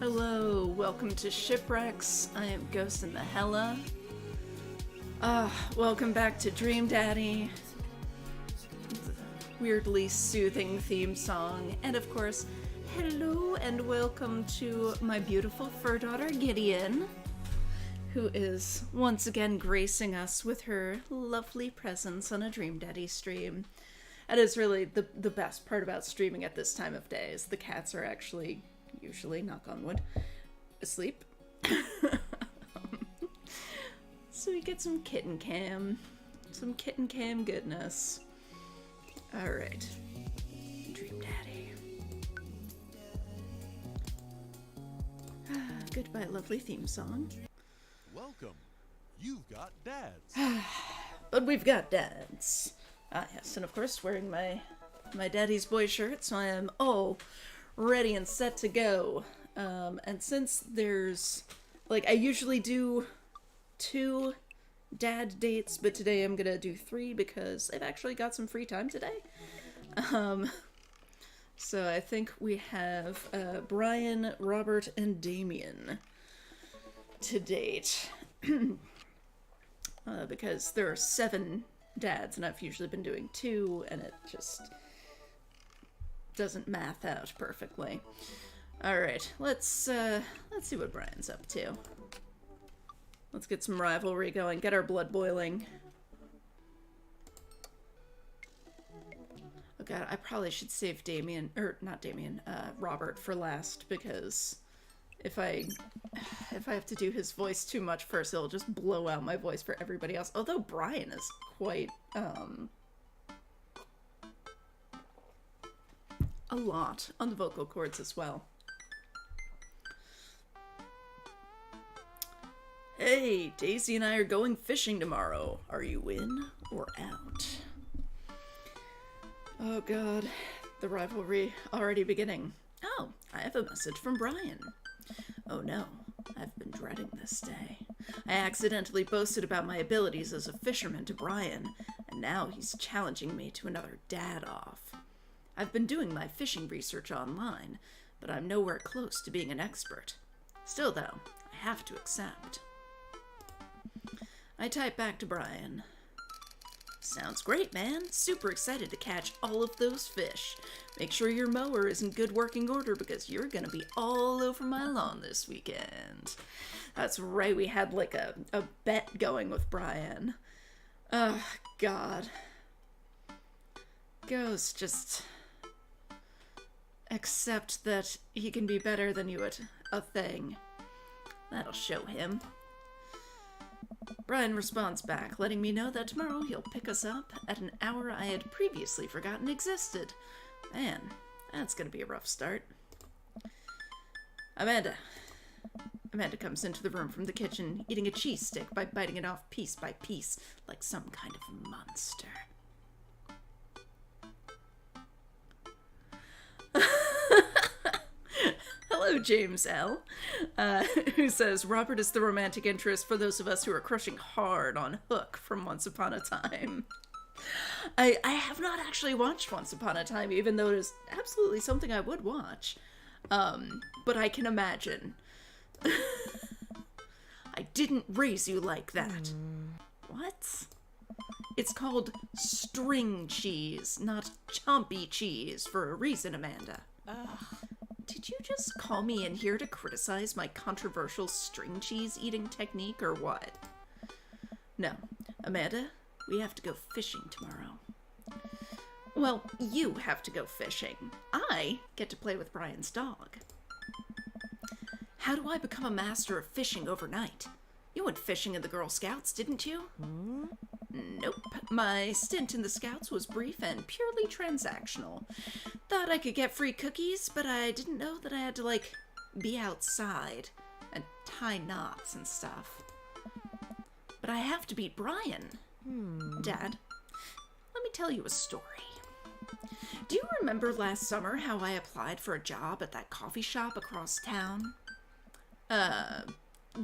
Hello, welcome to Shipwrecks. I am Ghost in the Hella. Welcome back to Dream Daddy. Weirdly soothing theme song. And of course, hello and welcome to my beautiful fur daughter Gideon, who is once again gracing us with her lovely presence on a Dream Daddy stream. That is really the best part about streaming at this time of day, is the cats are actually, usually, knock on wood, asleep. So we get some kitten cam goodness. Alright. Dream Daddy. Goodbye, lovely theme song. Welcome. You've got dads. But we've got dads. Ah, yes, and of course wearing my daddy's boy shirt, so I am all ready and set to go. And since there's, like, I usually do 2 dad dates, but today I'm gonna do 3 because I've actually got some free time today. So I think we have Brian, Robert, and Damien to date. Because there are 7 dads, and I've usually been doing 2, and it just doesn't math out perfectly. Alright, let's see what Brian's up to. Let's get some rivalry going, get our blood boiling. Oh god, I probably should save Robert for last, because if I have to do his voice too much first, it'll just blow out my voice for everybody else. Although Brian is quite, a lot on the vocal cords as well. Hey, Daisy and I are going fishing tomorrow. Are you in or out? Oh god, the rivalry already beginning. Oh, I have a message from Brian. Oh no, I've been dreading this day. I accidentally boasted about my abilities as a fisherman to Brian, and now he's challenging me to another dad-off. I've been doing my fishing research online, but I'm nowhere close to being an expert. Still though, I have to accept. I type back to Brian. Sounds great, man. Super excited to catch all of those fish. Make sure your mower is in good working order because you're gonna be all over my lawn this weekend. That's right, we had like a bet going with Brian. Oh, God. Ghost, just accept that he can be better than you at a thing. That'll show him. Brian responds back, letting me know that tomorrow he'll pick us up at an hour I had previously forgotten existed. Man, that's gonna be a rough start. Amanda comes into the room from the kitchen, eating a cheese stick by biting it off piece by piece, like some kind of monster. Hello, James L., who says, Robert is the romantic interest for those of us who are crushing hard on Hook from Once Upon a Time. I have not actually watched Once Upon a Time, even though it is absolutely something I would watch. But I can imagine. I didn't raise you like that. What? It's called string cheese, not chompy cheese, for a reason, Amanda. Did you just call me in here to criticize my controversial string cheese eating technique, or what? No. Amanda, we have to go fishing tomorrow. Well, you have to go fishing. I get to play with Brian's dog. How do I become a master of fishing overnight? You went fishing in the Girl Scouts, didn't you? Nope. My stint in the Scouts was brief and purely transactional. Thought I could get free cookies, but I didn't know that I had to, like, be outside and tie knots and stuff. But I have to beat Brian. Dad, let me tell you a story. Do you remember last summer how I applied for a job at that coffee shop across town?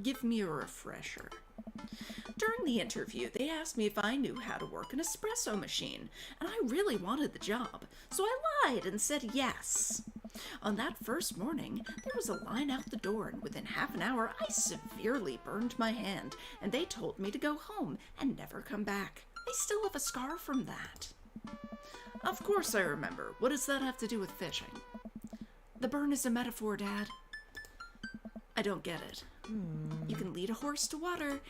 Give me a refresher. During the interview, they asked me if I knew how to work an espresso machine, and I really wanted the job, so I lied and said yes. On that first morning, there was a line out the door, and within half an hour, I severely burned my hand, and they told me to go home and never come back. I still have a scar from that. Of course I remember. What does that have to do with fishing? The burn is a metaphor, Dad. I don't get it. You can lead a horse to water.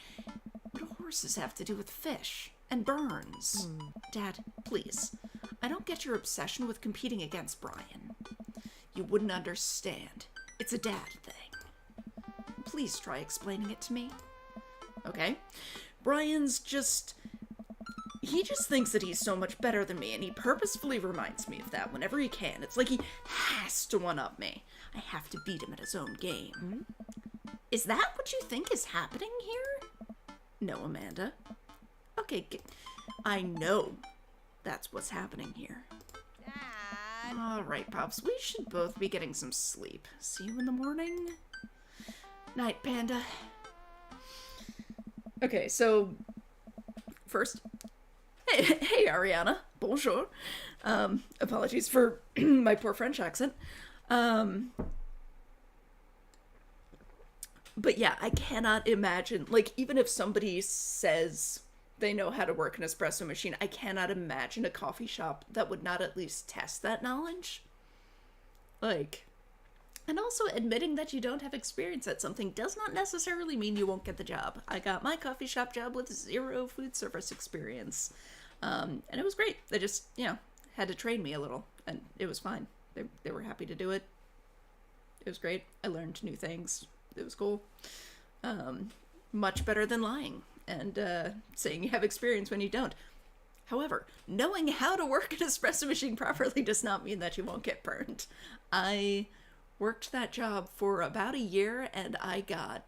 What do horses have to do with fish and burns? Dad, please. I don't get your obsession with competing against Brian. You wouldn't understand. It's a dad thing. Please try explaining it to me. Okay? Brian's just... He just thinks that he's so much better than me, and he purposefully reminds me of that whenever he can. It's like he has to one-up me. I have to beat him at his own game. Is that what you think is happening here? No, Amanda. Okay, I know that's what's happening here. Dad. All right, Pops, we should both be getting some sleep. See you in the morning. Night, Panda. Okay, so first, hey, Ariana. Bonjour. Apologies for my poor French accent. But yeah, I cannot imagine, like, even if somebody says they know how to work an espresso machine, I cannot imagine a coffee shop that would not at least test that knowledge. Like, and also admitting that you don't have experience at something does not necessarily mean you won't get the job. I got my coffee shop job with 0 food service experience. And it was great. They just, had to train me a little, and it was fine. They were happy to do it. It was great. I learned new things. It was cool. Much better than lying and saying you have experience when you don't. However, knowing how to work an espresso machine properly does not mean that you won't get burned. I worked that job for about a year, and I got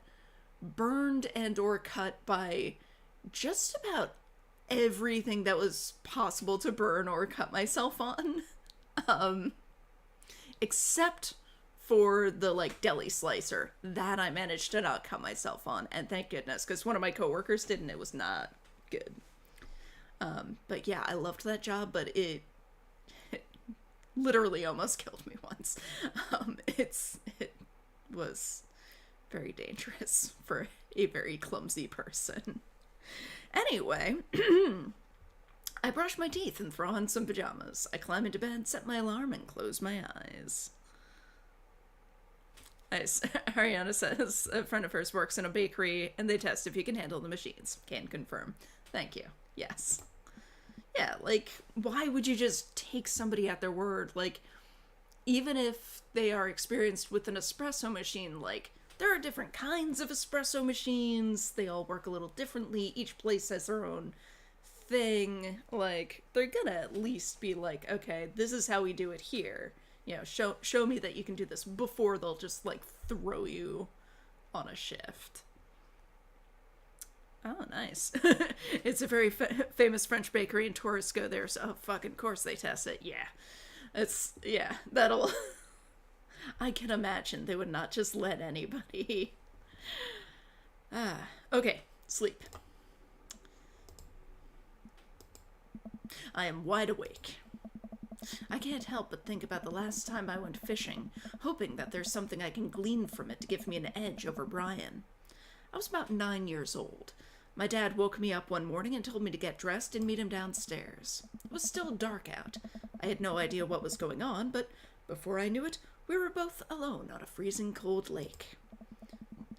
burned and or cut by just about everything that was possible to burn or cut myself on. Except for the, deli slicer. That I managed to not cut myself on, and thank goodness, because one of my coworkers did, and it was not good. But yeah, I loved that job, but it literally almost killed me once. It was very dangerous for a very clumsy person. Anyway, I brush my teeth and throw on some pajamas. I climb into bed, set my alarm, and close my eyes. Nice. Ariana says a friend of hers works in a bakery, and they test if you can handle the machines. Can confirm. Thank you. Yes. Yeah, why would you just take somebody at their word? Even if they are experienced with an espresso machine, there are different kinds of espresso machines. They all work a little differently. Each place has their own thing. They're gonna at least be okay, this is how we do it here. Show me that you can do this before they'll just, throw you on a shift. Oh, nice. It's a very famous French bakery, and tourists go there, so fucking course they test it. Yeah. That'll... I can imagine they would not just let anybody. Okay, sleep. I am wide awake. I can't help but think about the last time I went fishing, hoping that there's something I can glean from it to give me an edge over Brian. I was about 9 years old. My dad woke me up one morning and told me to get dressed and meet him downstairs. It was still dark out. I had no idea what was going on, but before I knew it, we were both alone on a freezing cold lake.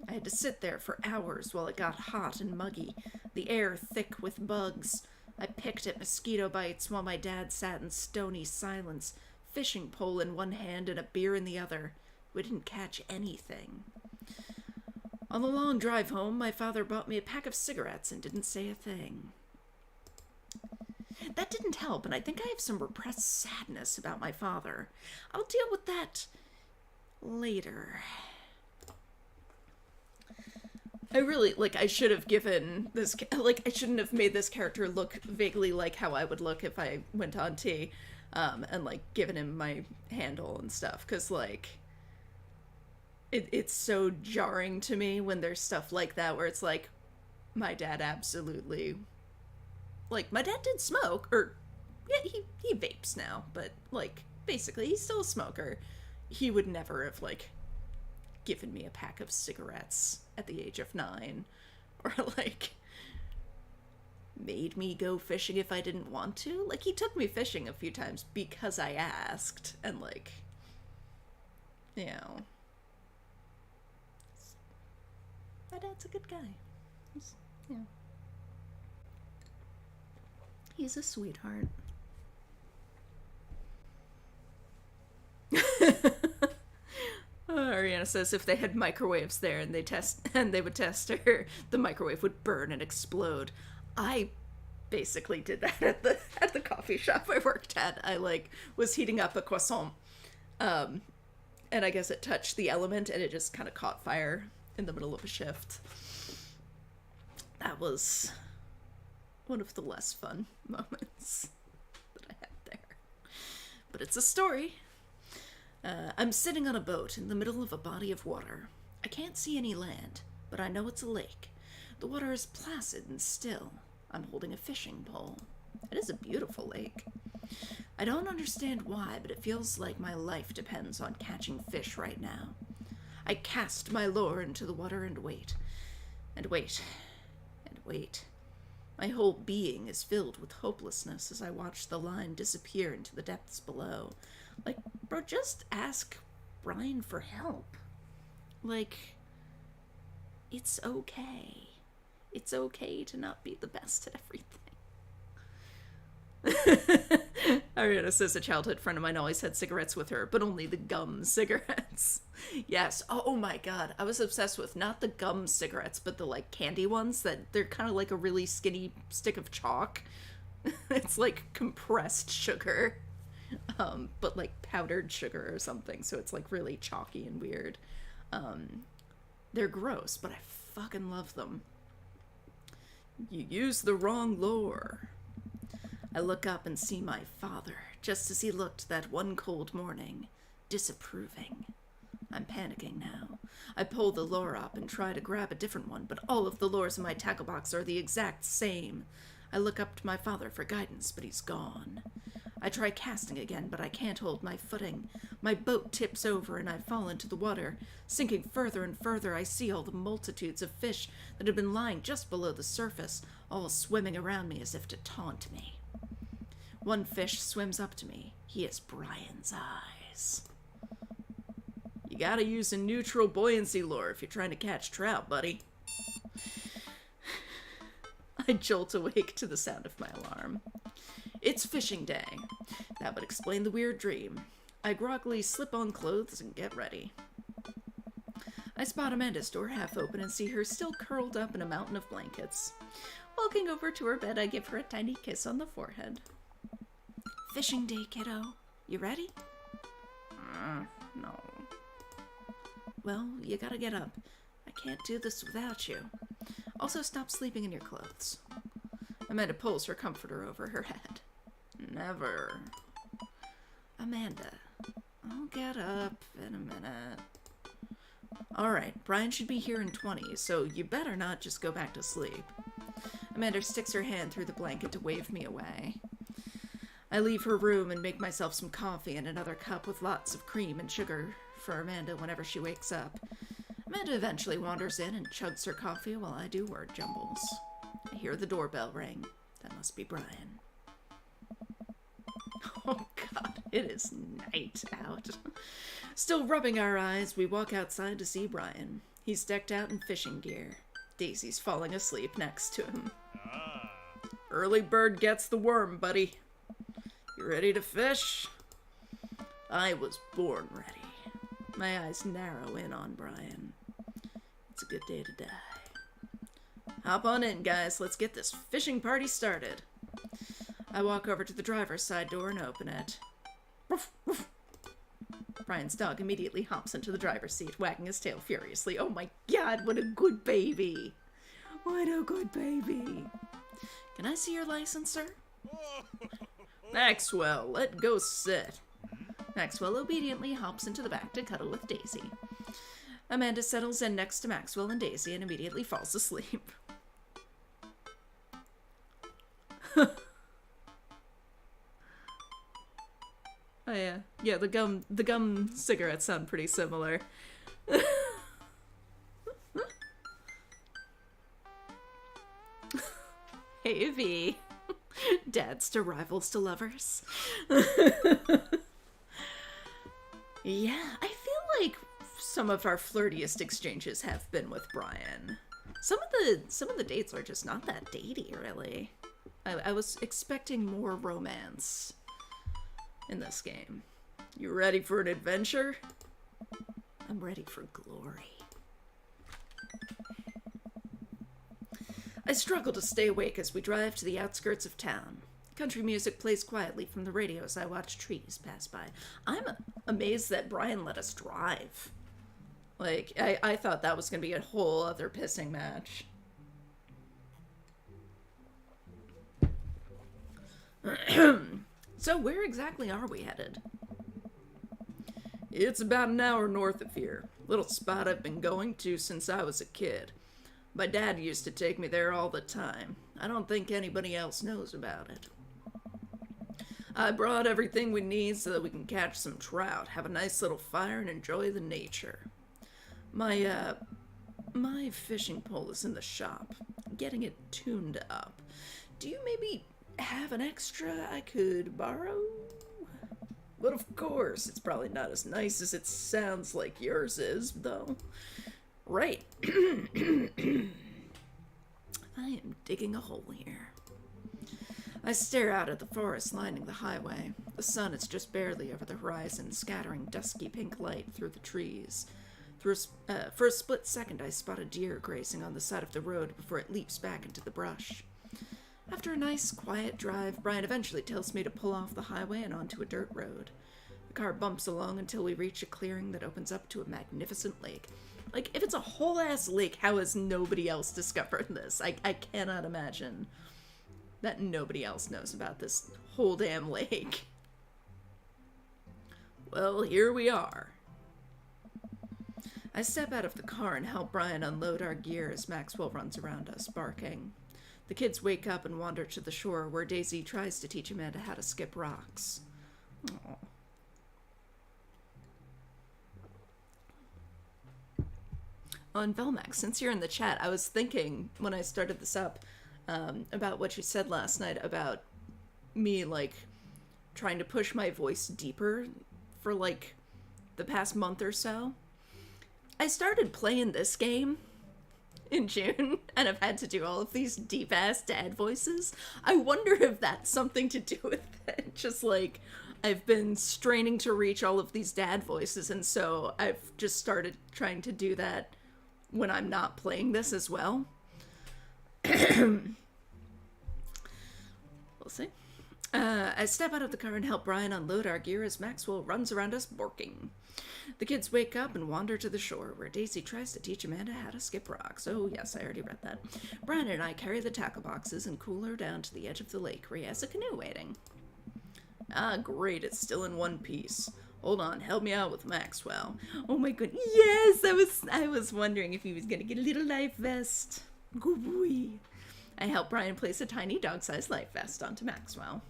I had to sit there for hours while it got hot and muggy, the air thick with bugs. I picked at mosquito bites while my dad sat in stony silence, fishing pole in one hand and a beer in the other. We didn't catch anything. On the long drive home, my father bought me a pack of cigarettes and didn't say a thing. That didn't help, and I think I have some repressed sadness about my father. I'll deal with that later. I really, I should have given this, I shouldn't have made this character look vaguely like how I would look if I went on T, and, given him my handle and stuff, because, it's so jarring to me when there's stuff like that, where it's my dad absolutely, my dad did smoke, or, yeah, he vapes now, but, basically, he's still a smoker. he would never have, like, given me a pack of cigarettes at the age of 9, or, like, made me go fishing if I didn't want to. Like, he took me fishing a few times because I asked, and, like, you know, my dad's a good guy. He's, you know, he's a sweetheart. Ariana says if they had microwaves there and they would test her, the microwave would burn and explode. I basically did that at the coffee shop I worked at. I was heating up a croissant, and I guess it touched the element and it just kind of caught fire in the middle of a shift. That was one of the less fun moments that I had there, but it's a story. I'm sitting on a boat in the middle of a body of water. I can't see any land, but I know it's a lake. The water is placid and still. I'm holding a fishing pole. It is a beautiful lake. I don't understand why, but it feels like my life depends on catching fish right now. I cast my lure into the water and wait. And wait. And wait. My whole being is filled with hopelessness as I watch the line disappear into the depths below. Like, bro, just ask Brian for help. Like, it's okay. It's okay to not be the best at everything. Ariana says a childhood friend of mine always had cigarettes with her, but only the gum cigarettes. Yes. Oh my god. I was obsessed with not the gum cigarettes, but the, like, candy ones that they're kind of like a really skinny stick of chalk. It's like compressed sugar. But like powdered sugar or something, so it's like really chalky and weird. They're gross, but I fucking love them. You used the wrong lure. I look up and see my father, just as he looked that one cold morning, disapproving. I'm panicking now. I pull the lure up and try to grab a different one, but all of the lures in my tackle box are the exact same. I look up to my father for guidance, but he's gone. I try casting again, but I can't hold my footing. My boat tips over and I fall into the water. Sinking further and further, I see all the multitudes of fish that had been lying just below the surface, all swimming around me as if to taunt me. One fish swims up to me. He has Brian's eyes. You gotta use a neutral buoyancy lure if you're trying to catch trout, buddy. I jolt awake to the sound of my alarm. It's fishing day. That would explain the weird dream. I groggily slip on clothes and get ready. I spot Amanda's door half open and see her still curled up in a mountain of blankets. Walking over to her bed, I give her a tiny kiss on the forehead. Fishing day, kiddo. You ready? No. Well, you gotta get up. I can't do this without you. Also, stop sleeping in your clothes. Amanda pulls her comforter over her head. Never. Amanda, I'll get up in a minute. Alright, Brian should be here in 20, so you better not just go back to sleep. Amanda sticks her hand through the blanket to wave me away. I leave her room and make myself some coffee and another cup with lots of cream and sugar for Amanda whenever she wakes up. Amanda eventually wanders in and chugs her coffee while I do word jumbles. I hear the doorbell ring. That must be Brian. Oh god, it is night out. Still rubbing our eyes, we walk outside to see Brian. He's decked out in fishing gear. Daisy's falling asleep next to him. Early bird gets the worm, buddy. You ready to fish? I was born ready. My eyes narrow in on Brian. It's a good day to die. Hop on in, guys. Let's get this fishing party started. I walk over to the driver's side door and open it. Ruff, ruff. Brian's dog immediately hops into the driver's seat, wagging his tail furiously. Oh my god, what a good baby. What a good baby. Can I see your license, sir? Maxwell, let go sit. Maxwell obediently hops into the back to cuddle with Daisy. Amanda settles in next to Maxwell and Daisy and immediately falls asleep. Yeah, the gum cigarettes sound pretty similar. Hey, V. Dads to rivals to lovers. Yeah, I feel like some of our flirtiest exchanges have been with Brian. Some of the dates are just not that datey, really. I was expecting more romance in this game. You ready for an adventure? I'm ready for glory. I struggle to stay awake as we drive to the outskirts of town. Country music plays quietly from the radio as I watch trees pass by. I'm amazed that Brian let us drive. Like, I thought that was going to be a whole other pissing match. So where exactly are we headed? It's about an hour north of here. Little spot I've been going to since I was a kid. My dad used to take me there all the time. I don't think anybody else knows about it. I brought everything we need so that we can catch some trout, have a nice little fire, and enjoy the nature. My fishing pole is in the shop, getting it tuned up. Do you maybe have an extra I could borrow? But of course, it's probably not as nice as it sounds like yours is, though. Right. I am digging a hole here. I stare out at the forest lining the highway. The sun is just barely over the horizon, scattering dusky pink light through the trees. For a split second, I spot a deer grazing on the side of the road before it leaps back into the brush. After a nice, quiet drive, Brian eventually tells me to pull off the highway and onto a dirt road. The car bumps along until we reach a clearing that opens up to a magnificent lake. Like, if it's a whole-ass lake, how has nobody else discovered this? I cannot imagine that nobody else knows about this whole damn lake. Well, here we are. I step out of the car and help Brian unload our gear as Maxwell runs around us, barking. The kids wake up and wander to the shore, where Daisy tries to teach Amanda how to skip rocks. Aww. On Velmax, since you're in the chat, I was thinking when I started this up about what you said last night about me, like, trying to push my voice deeper for, like, the past month or so. I started playing this game in June, and I've had to do all of these deep-ass dad voices. I wonder if that's something to do with it. Just, like, I've been straining to reach all of these dad voices, and so I've just started trying to do that when I'm not playing this as well. We'll see. I step out of the car and help Brian unload our gear as Maxwell runs around us barking. The kids wake up and wander to the shore, where Daisy tries to teach Amanda how to skip rocks. Oh yes, I already read that. Brian and I carry the tackle boxes and cool her down to the edge of the lake, where he has a canoe waiting. Ah, great, it's still in one piece. Hold on, help me out with Maxwell. Oh my goodness, yes, I was wondering if he was gonna get a little life vest. Good boy. I help Brian place a tiny dog-sized life vest onto Maxwell.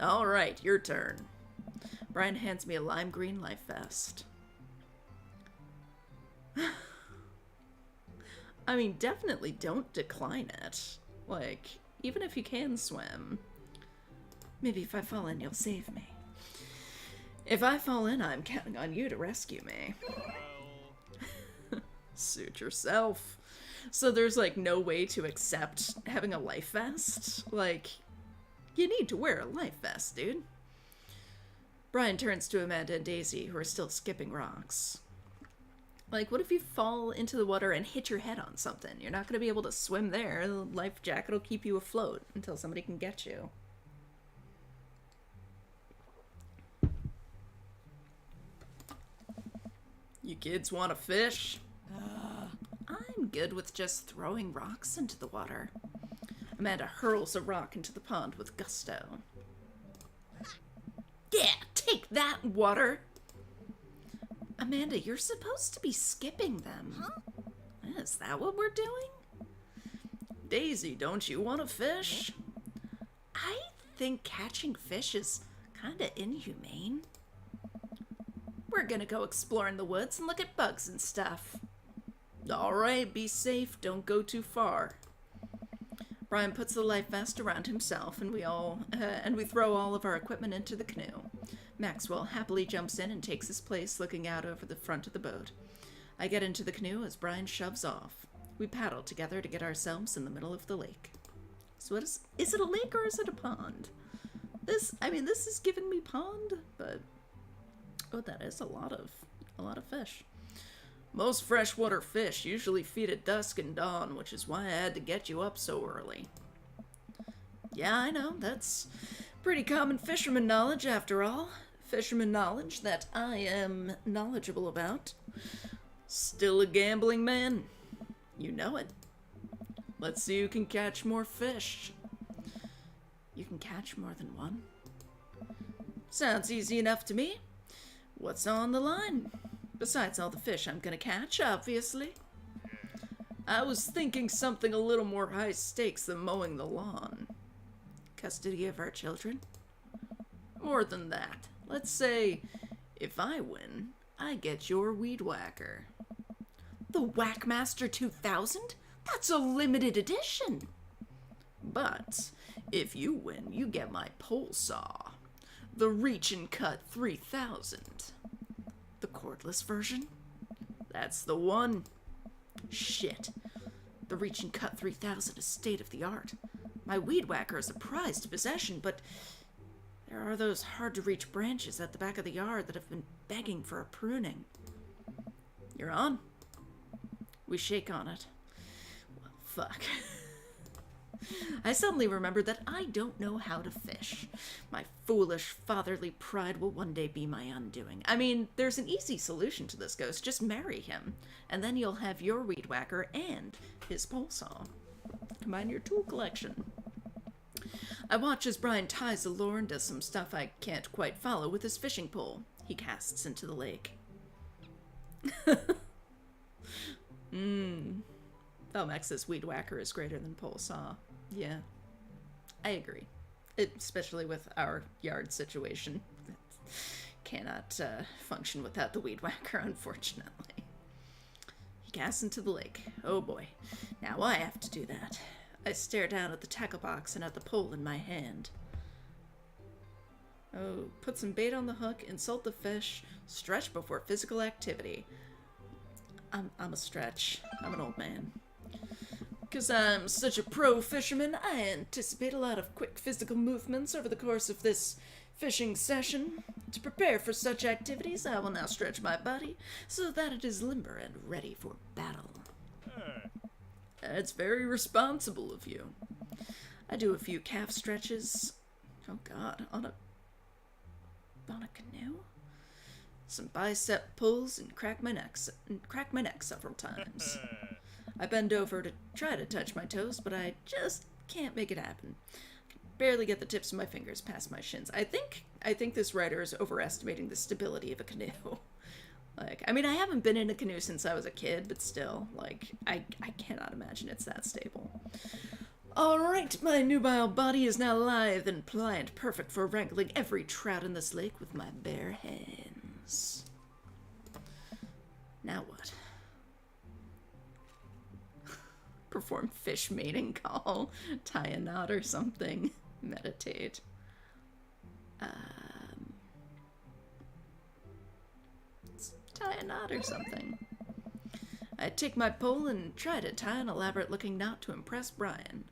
All right, your turn. Brian hands me a lime green life vest. I mean, definitely don't decline it. Like, even if you can swim. Maybe if I fall in, you'll save me. If I fall in, I'm counting on you to rescue me. Suit yourself. So there's, like, no way to accept having a life vest? Like, you need to wear a life vest, dude. Brian turns to Amanda and Daisy, who are still skipping rocks. Like, what if you fall into the water and hit your head on something? You're not going to be able to swim there. The life jacket will keep you afloat until somebody can get you. You kids want to fish? I'm good with just throwing rocks into the water. Amanda hurls a rock into the pond with gusto. Yeah, take that, water! Amanda, you're supposed to be skipping them. Huh? Is that what we're doing? Daisy, don't you want to fish? I think catching fish is kinda inhumane. We're gonna go explore in the woods and look at bugs and stuff. Alright, be safe, don't go too far. Brian puts the life vest around himself, and we throw all of our equipment into the canoe. Maxwell happily jumps in and takes his place, looking out over the front of the boat. I get into the canoe as Brian shoves off. We paddle together to get ourselves in the middle of the lake. So is it a lake or is it a pond? This is giving me pond, but oh, that is a lot of fish. Most freshwater fish usually feed at dusk and dawn, which is why I had to get you up so early. Yeah, I know, that's pretty common fisherman knowledge after all. Fisherman knowledge that I am knowledgeable about. Still a gambling man. You know it. Let's see who can catch more fish. You can catch more than one? Sounds easy enough to me. What's on the line? Besides all the fish I'm gonna catch, obviously. I was thinking something a little more high stakes than mowing the lawn. Custody of our children? More than that. Let's say, if I win, I get your weed whacker. The Whackmaster 2000? That's a limited edition. But if you win, you get my pole saw. The Reach and Cut 3000. The cordless version? That's the one. Shit. The Reach and Cut 3000 is state of the art. My weed whacker is a prized possession, but there are those hard-to-reach branches at the back of the yard that have been begging for a pruning. You're on. We shake on it. Well, fuck. I suddenly remembered that I don't know how to fish. My foolish fatherly pride will one day be my undoing. I mean, there's an easy solution to this, Ghost. Just marry him, and then you'll have your weed whacker and his pole saw. Combine your tool collection. I watch as Brian ties the lure and does some stuff I can't quite follow with his fishing pole. He casts into the lake. Velmax's weed whacker is greater than pole saw. Yeah, I agree. Especially with our yard situation. Cannot function without the weed whacker, unfortunately. He casts into the lake. Oh boy. Now I have to do that. I stare down at the tackle box and at the pole in my hand. Oh, put some bait on the hook, insult the fish, stretch before physical activity. I'm a stretch. I'm an old man. 'Cause I'm such a pro fisherman, I anticipate a lot of quick physical movements over the course of this fishing session. To prepare for such activities, I will now stretch my body so that it is limber and ready for battle. That's very responsible of you. I do a few calf stretches. Oh god, on a canoe? Some bicep pulls and crack my neck several times. I bend over to try to touch my toes, but I just can't make it happen. I can barely get the tips of my fingers past my shins. I think this writer is overestimating the stability of a canoe. Like, I mean, I haven't been in a canoe since I was a kid, but still, like, I cannot imagine it's that stable. Alright, my nubile body is now lithe and pliant, perfect for wrangling every trout in this lake with my bare hands. Now what? Perform fish mating call, tie a knot or something, meditate. Let's tie a knot or something. I take my pole and try to tie an elaborate-looking knot to impress Brian.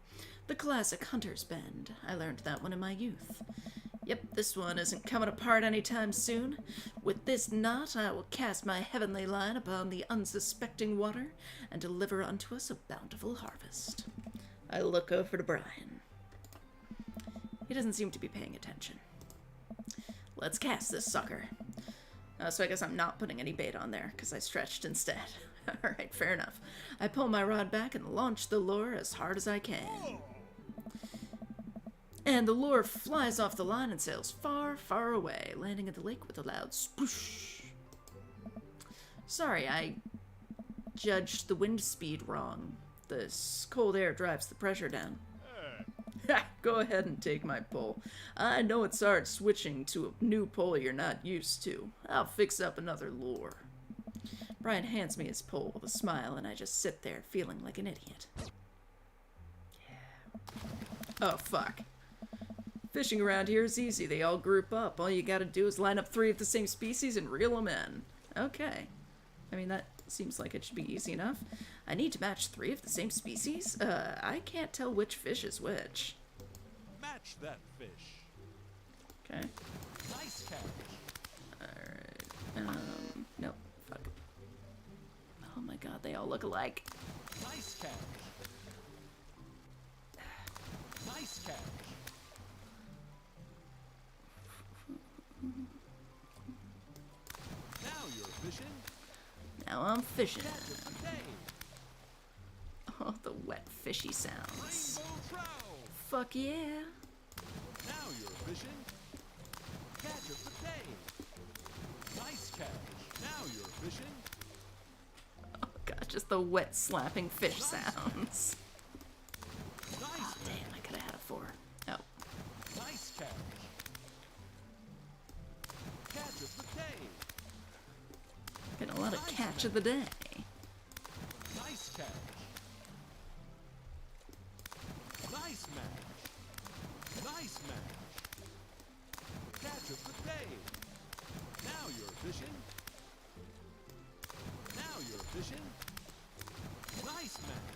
The classic hunter's bend. I learned that one in my youth. Yep, this one isn't coming apart anytime soon. With this knot, I will cast my heavenly line upon the unsuspecting water and deliver unto us a bountiful harvest. I look over to Brian. He doesn't seem to be paying attention. Let's cast this sucker. So I guess I'm not putting any bait on there, because I stretched instead. Alright, fair enough. I pull my rod back and launch the lure as hard as I can. And the lure flies off the line and sails far, far away, landing in the lake with a loud sploosh. Sorry, I judged the wind speed wrong. This cold air drives the pressure down. Go ahead and take my pole. I know it's hard switching to a new pole you're not used to. I'll fix up another lure. Brian hands me his pole with a smile, and I just sit there feeling like an idiot. Yeah. Oh, fuck. Fishing around here is easy. They all group up. All you gotta do is line up 3 of the same species and reel them in. Okay. I mean, that seems like it should be easy enough. I need to match 3 of the same species? I can't tell which fish is which. Match that fish. Okay. Nice catch. Alright. Nope. Fuck. Oh my god, they all look alike. Nice catch. Nice catch. Now you're fishing. Now I'm fishing. Catch of the day. Oh, the wet fishy sounds. Rainbow trout. Fuck yeah. Now you're fishing. Catch of the day. Nice catch. Now you're fishing. Oh god, just the wet slapping fish sounds. Nice Oh damn, I could have had a 4. Oh. Nice catch. Catch of the day. Getting a lot of catch of the day. Nice catch. Nice match. Nice match. Catch of the day. Now you're fishing. Now you're fishing. Nice match.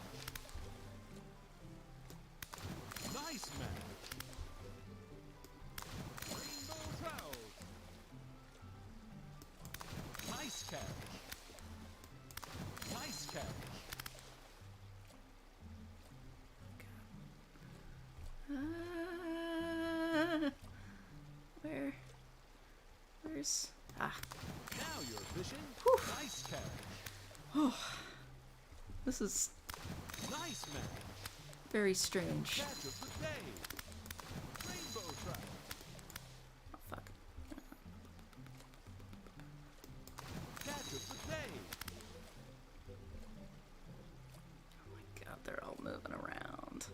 Nice match. Rainbow trout. Nice catch. Nice catch. Where's... Ah. Now you're fishing. Whew. Nice catch. Oh. This is Nice match. very strange. Catch of the day. Rainbow trout. Oh, fuck. Catch of the day. Oh my god, they're all moving around.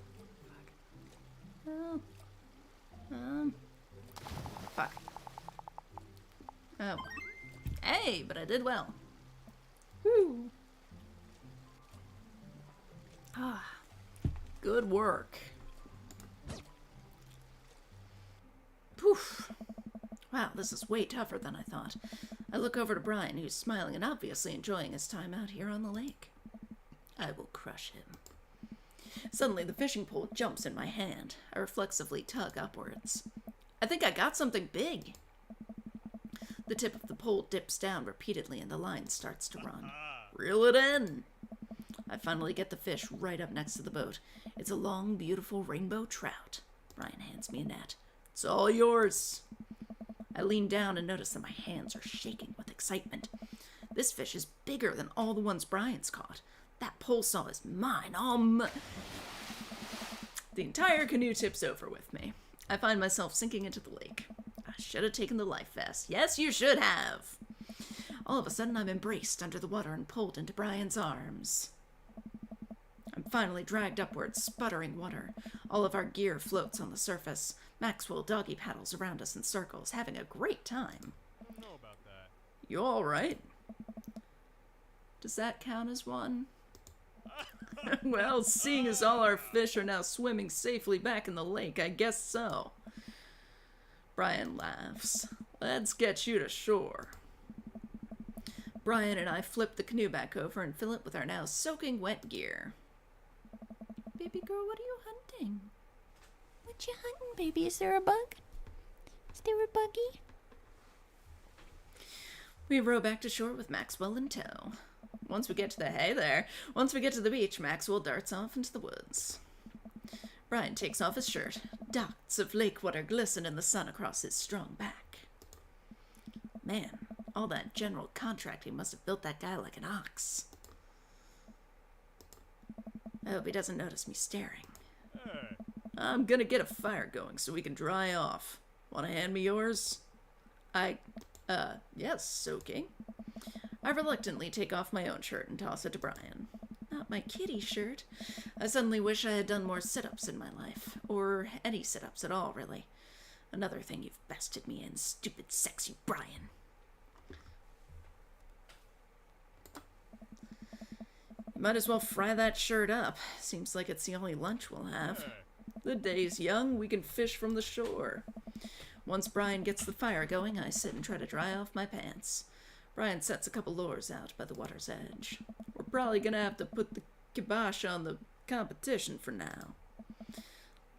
Fuck. Oh. Fuck. Oh. Hey, but I did well. Woo. Ah. Good work. Poof. Wow, this is way tougher than I thought. I look over to Brian, who's smiling and obviously enjoying his time out here on the lake. I will crush him. Suddenly, the fishing pole jumps in my hand. I reflexively tug upwards. I think I got something big. The tip of the pole dips down repeatedly and the line starts to run. Reel it in! I finally get the fish right up next to the boat. It's a long, beautiful rainbow trout. Brian hands me a net. It's all yours. I lean down and notice that my hands are shaking with excitement. This fish is bigger than all the ones Brian's caught. That pole saw is mine. The entire canoe tips over with me. I find myself sinking into the lake. I should have taken the life vest. Yes, you should have. All of a sudden, I'm embraced under the water and pulled into Brian's arms. I'm finally dragged upwards, sputtering water. All of our gear floats on the surface. Maxwell doggy paddles around us in circles, having a great time. I don't know about that. You all right? Does that count as one? Well, seeing as all our fish are now swimming safely back in the lake, I guess so. Brian laughs. Let's get you to shore. Brian and I flip the canoe back over and fill it with our now soaking wet gear. Baby girl, what are you hunting? What you hunting, baby? Is there a bug? Is there a buggy? We row back to shore with Maxwell in tow. Once we get to the beach, Maxwell darts off into the woods. Brian takes off his shirt. Dots of lake water glisten in the sun across his strong back. Man, all that general contracting must have built that guy like an ox. I hope he doesn't notice me staring. Hey. I'm gonna get a fire going so we can dry off. Wanna hand me yours? Yes, okay. I reluctantly take off my own shirt and toss it to Brian. Not my kitty shirt. I suddenly wish I had done more sit-ups in my life. Or any sit-ups at all, really. Another thing you've bested me in, stupid sexy Brian. You might as well fry that shirt up. Seems like it's the only lunch we'll have. The day's young, we can fish from the shore. Once Brian gets the fire going, I sit and try to dry off my pants. Brian sets a couple lures out by the water's edge. We're probably gonna have to put the kibosh on the competition for now.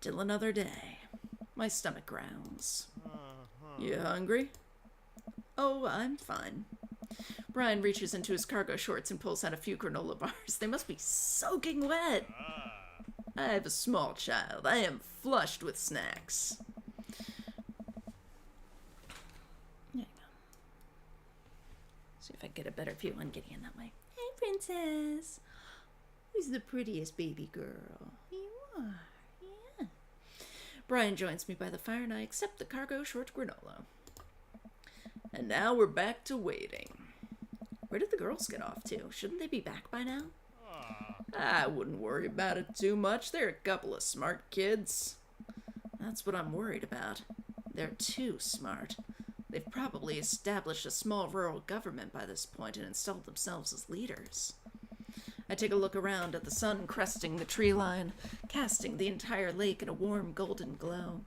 Till another day. My stomach growls. You hungry? Oh, I'm fine. Brian reaches into his cargo shorts and pulls out a few granola bars. They must be soaking wet. I have a small child. I am flushed with snacks. There you go. See if I can get a better view on Gideon that way. Hey, princess. Who's the prettiest baby girl? You are, yeah. Brian joins me by the fire and I accept the cargo short granola. And now we're back to waiting. Where did the girls get off to? Shouldn't they be back by now? I wouldn't worry about it too much. They're a couple of smart kids. That's what I'm worried about. They're too smart. They've probably established a small rural government by this point and installed themselves as leaders. I take a look around at the sun cresting the tree line, casting the entire lake in a warm golden glow.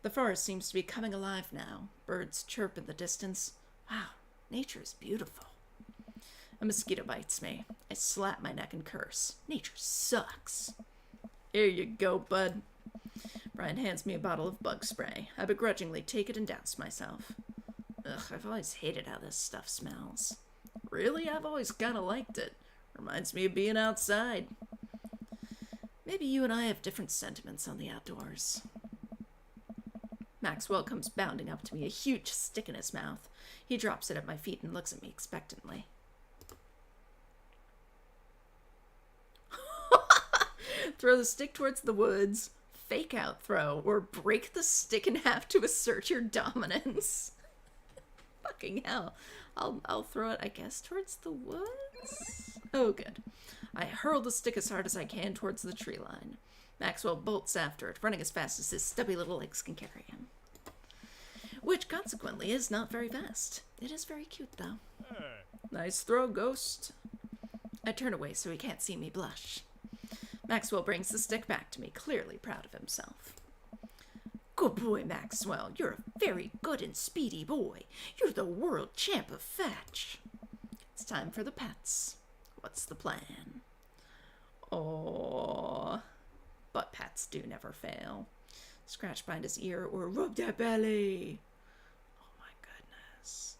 The forest seems to be coming alive now. Birds chirp in the distance. Wow, nature is beautiful. A mosquito bites me. I slap my neck and curse. Nature sucks. Here you go, bud. Brian hands me a bottle of bug spray. I begrudgingly take it and douse myself. Ugh, I've always hated how this stuff smells. Really? I've always kind of liked it. Reminds me of being outside. Maybe you and I have different sentiments on the outdoors. Maxwell comes bounding up to me, a huge stick in his mouth. He drops it at my feet and looks at me expectantly. Throw the stick towards the woods, fake out throw, or break the stick in half to assert your dominance. Fucking hell. I'll throw it, I guess, towards the woods? Oh, good. I hurl the stick as hard as I can towards the tree line. Maxwell bolts after it, running as fast as his stubby little legs can carry him. Which, consequently, is not very fast. It is very cute, though. Nice throw, Ghost. I turn away so he can't see me blush. Maxwell brings the stick back to me, clearly proud of himself. Good boy, Maxwell. You're a very good and speedy boy. You're the world champ of fetch. It's time for the pets. What's the plan? Oh, butt pats do never fail. Scratch behind his ear or rub that belly. Oh my goodness.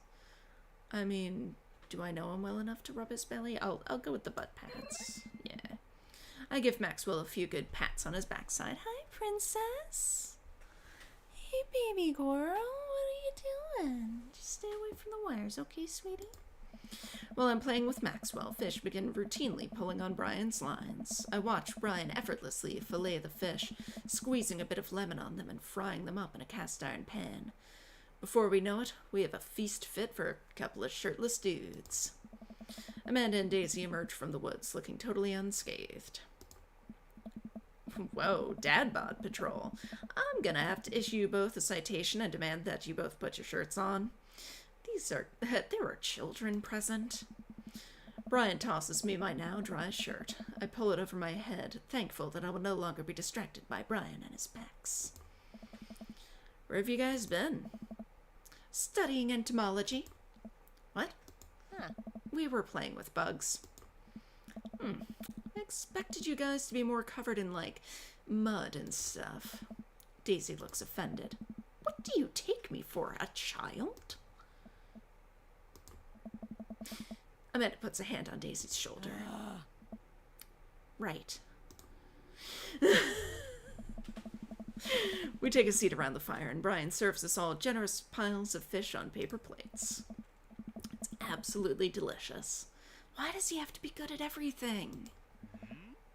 I mean, do I know him well enough to rub his belly? I'll go with the butt pats. Yeah. I give Maxwell a few good pats on his backside. Hi, princess. Hey, baby girl. What are you doing? Just stay away from the wires, okay, sweetie? While I'm playing with Maxwell, fish begin routinely pulling on Brian's lines. I watch Brian effortlessly fillet the fish, squeezing a bit of lemon on them and frying them up in a cast iron pan. Before we know it, we have a feast fit for a couple of shirtless dudes. Amanda and Daisy emerge from the woods, looking totally unscathed. Whoa, Dad Bod Patrol. I'm gonna have to issue you both a citation and demand that you both put your shirts on. There are children present. Brian tosses me my now dry shirt. I pull it over my head, thankful that I will no longer be distracted by Brian and his pecs. Where have you guys been? Studying entomology. What? Huh. We were playing with bugs. I expected you guys to be more covered in, like, mud and stuff. Daisy looks offended. What do you take me for, a child? Amanda puts a hand on Daisy's shoulder. Right. We take a seat around the fire, and Brian serves us all generous piles of fish on paper plates. It's absolutely delicious. Why does he have to be good at everything?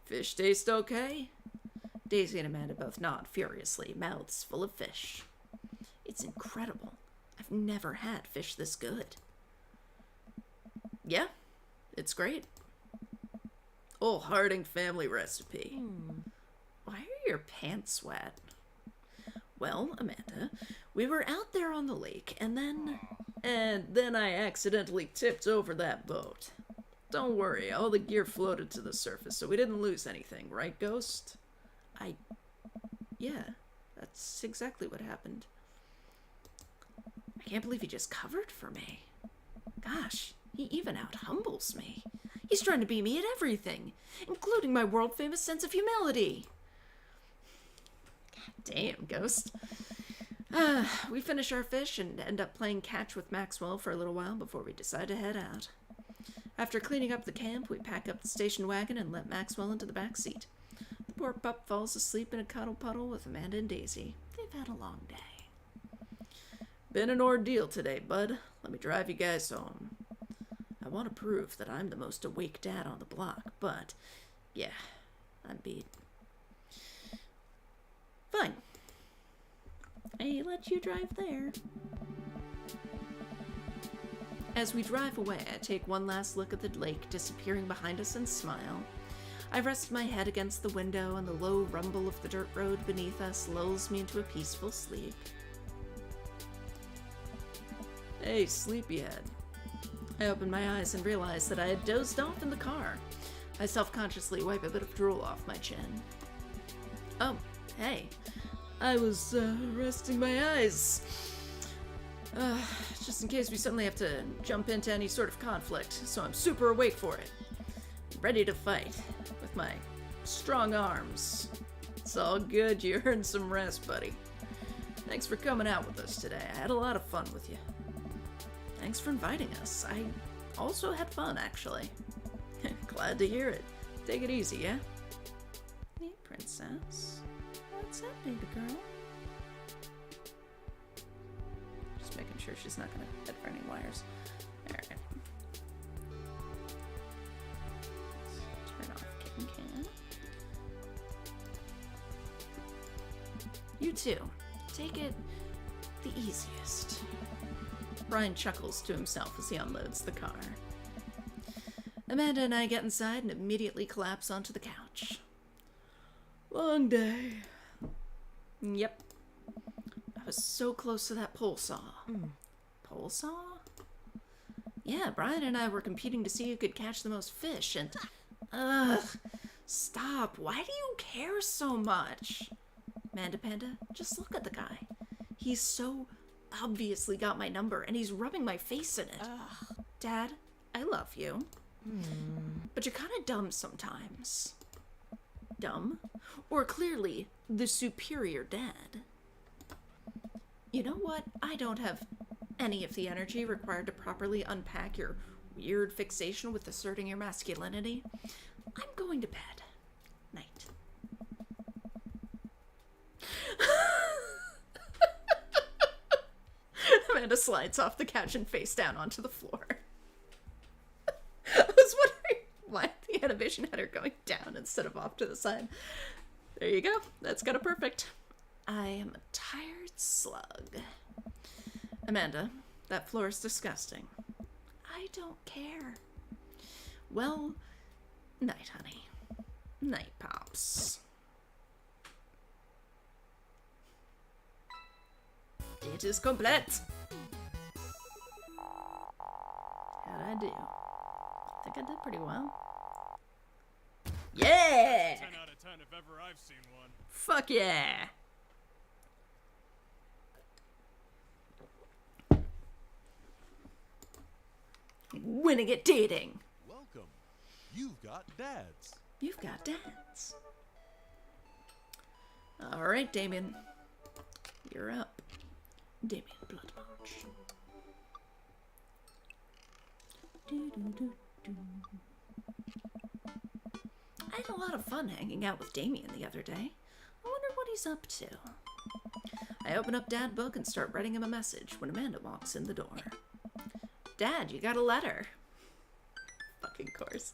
Fish taste okay? Daisy and Amanda both nod furiously, mouths full of fish. It's incredible. I've never had fish this good. Yeah, it's great. wholehearting family recipe. Why are your pants wet? Well, Amanda, we were out there on the lake, and then I accidentally tipped over that boat. Don't worry, all the gear floated to the surface, so we didn't lose anything, right, Ghost? Yeah, that's exactly what happened. I can't believe he just covered for me. Gosh, he even out-humbles me. He's trying to beat me at everything, including my world-famous sense of humility. God damn, Ghost. We finish our fish and end up playing catch with Maxwell for a little while before we decide to head out. After cleaning up the camp, we pack up the station wagon and let Maxwell into the back seat. The poor pup falls asleep in a cuddle puddle with Amanda and Daisy. They've had a long day. Been an ordeal today, bud. Let me drive you guys home. I want to prove that I'm the most awake dad on the block, but yeah, I'm beat. Fine. I let you drive there. As we drive away, I take one last look at the lake disappearing behind us and smile. I rest my head against the window, and the low rumble of the dirt road beneath us lulls me into a peaceful sleep. Hey, sleepyhead. I open my eyes and realize that I had dozed off in the car. I self-consciously wipe a bit of drool off my chin. Oh, hey. I was resting my eyes. Just in case we suddenly have to jump into any sort of conflict, so I'm super awake for it. Ready to fight with my strong arms. It's all good, you earned some rest, buddy. Thanks for coming out with us today. I had a lot of fun with you. Thanks for inviting us. I also had fun, actually. Glad to hear it. Take it easy, yeah? Hey, princess. What's up, baby girl? Just making sure she's not gonna head for any wires. Alright. Turn off kitten can. You too. Take it the easiest. Brian chuckles to himself as he unloads the car. Amanda and I get inside and immediately collapse onto the couch. Long day. Yep. I was so close to that pole saw. Pole saw? Yeah, Brian and I were competing to see who could catch the most fish, and... Stop. Why do you care so much? Manda Panda, just look at the guy. He's so obviously got my number, and he's rubbing my face in it. Dad, I love you. But you're kind of dumb sometimes. Dumb? Or clearly the superior dad. You know what? I don't have any of the energy required to properly unpack your weird fixation with asserting your masculinity. I'm going to bed. Night. Amanda slides off the couch and face down onto the floor. I was wondering why the animation had her going down instead of off to the side. There you go. That's kind of perfect. I am a tired slug. Amanda, that floor is disgusting. I don't care. Well, night, honey. Night, Pops. It is complete. How'd I do? I think I did pretty well. Yeah! 10 out of 10 if ever I've seen one. Fuck yeah! Winning at dating. Welcome. You've got dads. You've got dads. Alright, Damien. You're up. Damien Bloodmarch. I had a lot of fun hanging out with Damien the other day. I wonder what he's up to. I open up Dad book and start writing him a message when Amanda walks in the door. Dad, you got a letter. Fucking course.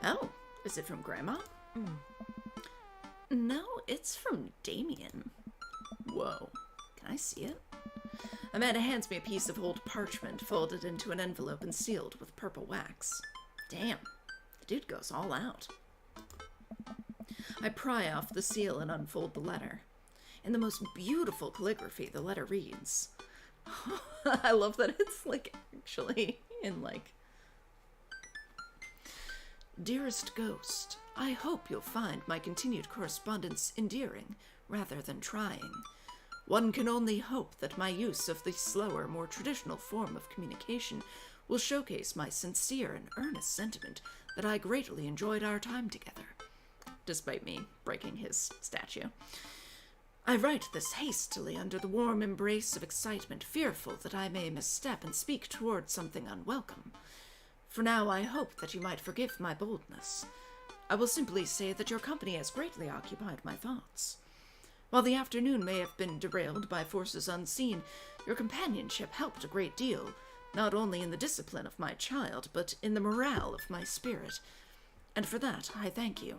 Oh, is it from Grandma? No, it's from Damien. Whoa, can I see it? Amanda hands me a piece of old parchment folded into an envelope and sealed with purple wax. Damn, the dude goes all out. I pry off the seal and unfold the letter. In the most beautiful calligraphy, the letter reads. I love that it's, like, actually in, like... Dearest Ghost, I hope you'll find my continued correspondence endearing, rather than trying. One can only hope that my use of the slower, more traditional form of communication will showcase my sincere and earnest sentiment that I greatly enjoyed our time together, despite me breaking his statue. I write this hastily under the warm embrace of excitement, fearful that I may misstep and speak toward something unwelcome. For now I hope that you might forgive my boldness. I will simply say that your company has greatly occupied my thoughts. While the afternoon may have been derailed by forces unseen, your companionship helped a great deal, not only in the discipline of my child, but in the morale of my spirit, and for that I thank you.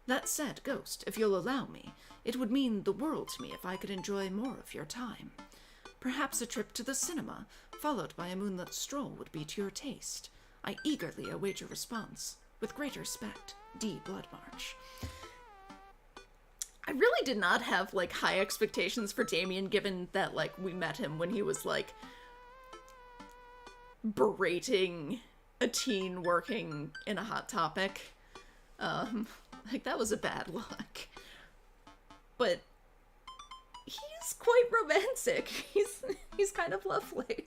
That said, Ghost, if you'll allow me, it would mean the world to me if I could enjoy more of your time. Perhaps a trip to the cinema, followed by a moonlit stroll, would be to your taste. I eagerly await your response. With great respect, D. Bloodmarch. I really did not have, like, high expectations for Damien, given that, like, we met him when he was, like, berating a teen working in a Hot Topic. Like, that was a bad look. But he's quite romantic. He's kind of lovely.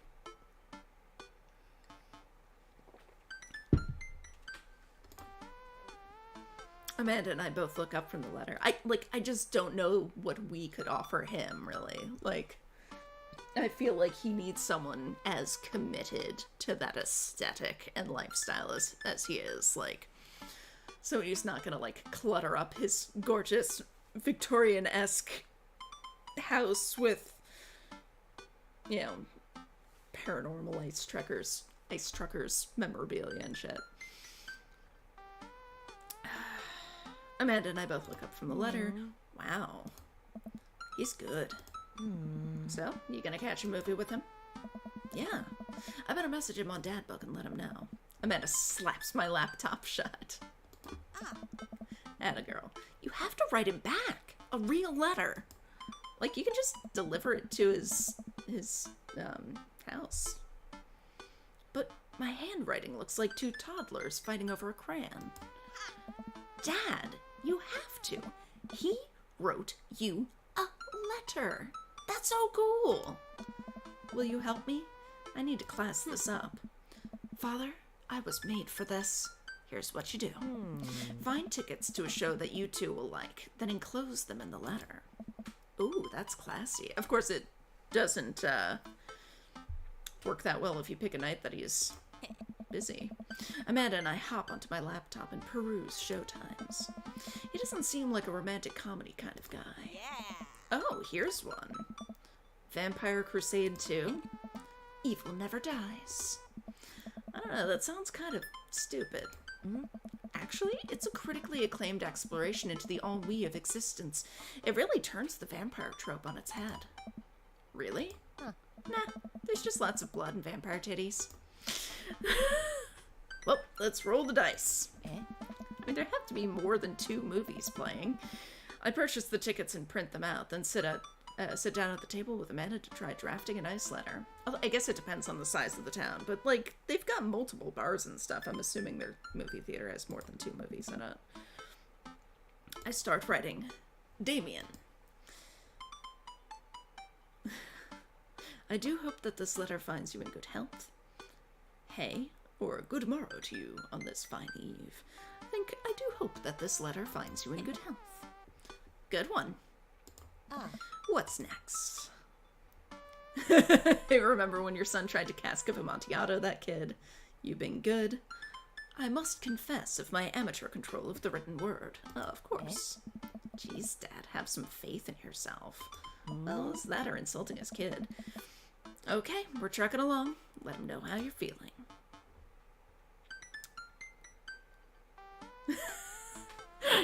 Amanda and I both look up from the letter. I just don't know what we could offer him, really. Like, I feel like he needs someone as committed to that aesthetic and lifestyle as he is. Like, so he's not gonna, like, clutter up his gorgeous Victorian-esque house with, you know, paranormal ice truckers memorabilia and shit. Amanda and I both look up from the letter. Wow. He's good. So, you gonna catch a movie with him? Yeah. I better message him on Dadbook and let him know. Amanda slaps my laptop shut. Atta girl. You have to write him back. A real letter. Like, you can just deliver it to his house. But my handwriting looks like two toddlers fighting over a crayon. Dad, you have to. He wrote you a letter. That's so cool. Will you help me? I need to class this up. Father, I was made for this. Here's what you do. Find tickets to a show that you two will like, then enclose them in the letter. Ooh, that's classy. Of course, it doesn't work that well if you pick a night that he's busy. Amanda and I hop onto my laptop and peruse showtimes. He doesn't seem like a romantic comedy kind of guy. Yeah. Oh, here's one. Vampire Crusade 2. Evil Never Dies. I don't know, that sounds kind of stupid. Actually, it's a critically acclaimed exploration into the ennui of existence. It really turns the vampire trope on its head. Really? Huh. Nah, there's just lots of blood and vampire titties. Well, let's roll the dice. I mean, there have to be more than 2 movies playing. I purchase the tickets and print them out, then sit down at the table with Amanda to try drafting a nice letter. I guess it depends on the size of the town, but, like, they've got multiple bars and stuff. I'm assuming their movie theater has more than 2 movies in it. I start writing. Damien. I do hope that this letter finds you in good health. Hey, or good morrow to you on this fine eve. I do hope that this letter finds you in good health. Good one. What's next? Hey, remember when your son tried to cask of Amontillado that kid? You've been good. I must confess of my amateur control of the written word. Of course. Jeez, Dad, have some faith in yourself. Well, is that or insulting his kid? Okay, we're trucking along. Let him know how you're feeling.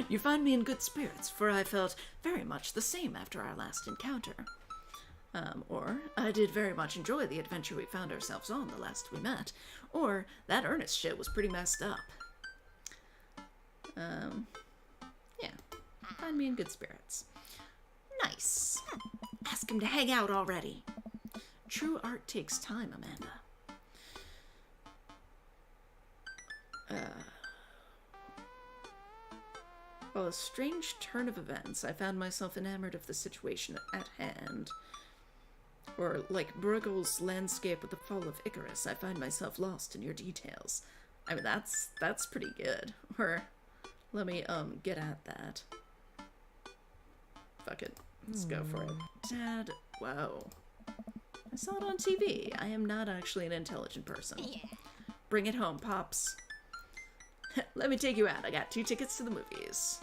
You find me in good spirits, for I felt very much the same after our last encounter. Or, I did very much enjoy the adventure we found ourselves on the last we met. Or, that Ernest shit was pretty messed up. Yeah. Find me in good spirits. Nice. Ask him to hang out already. True art takes time, Amanda. Well, a strange turn of events, I found myself enamored of the situation at hand. Or, like Bruegel's landscape with the fall of Icarus, I find myself lost in your details. I mean, that's pretty good. Or, let me, get at that. Fuck it. Let's go for it. Dad, whoa. I saw it on TV. I am not actually an intelligent person. Bring it home, Pops. Let me take you out. I got 2 tickets to the movies.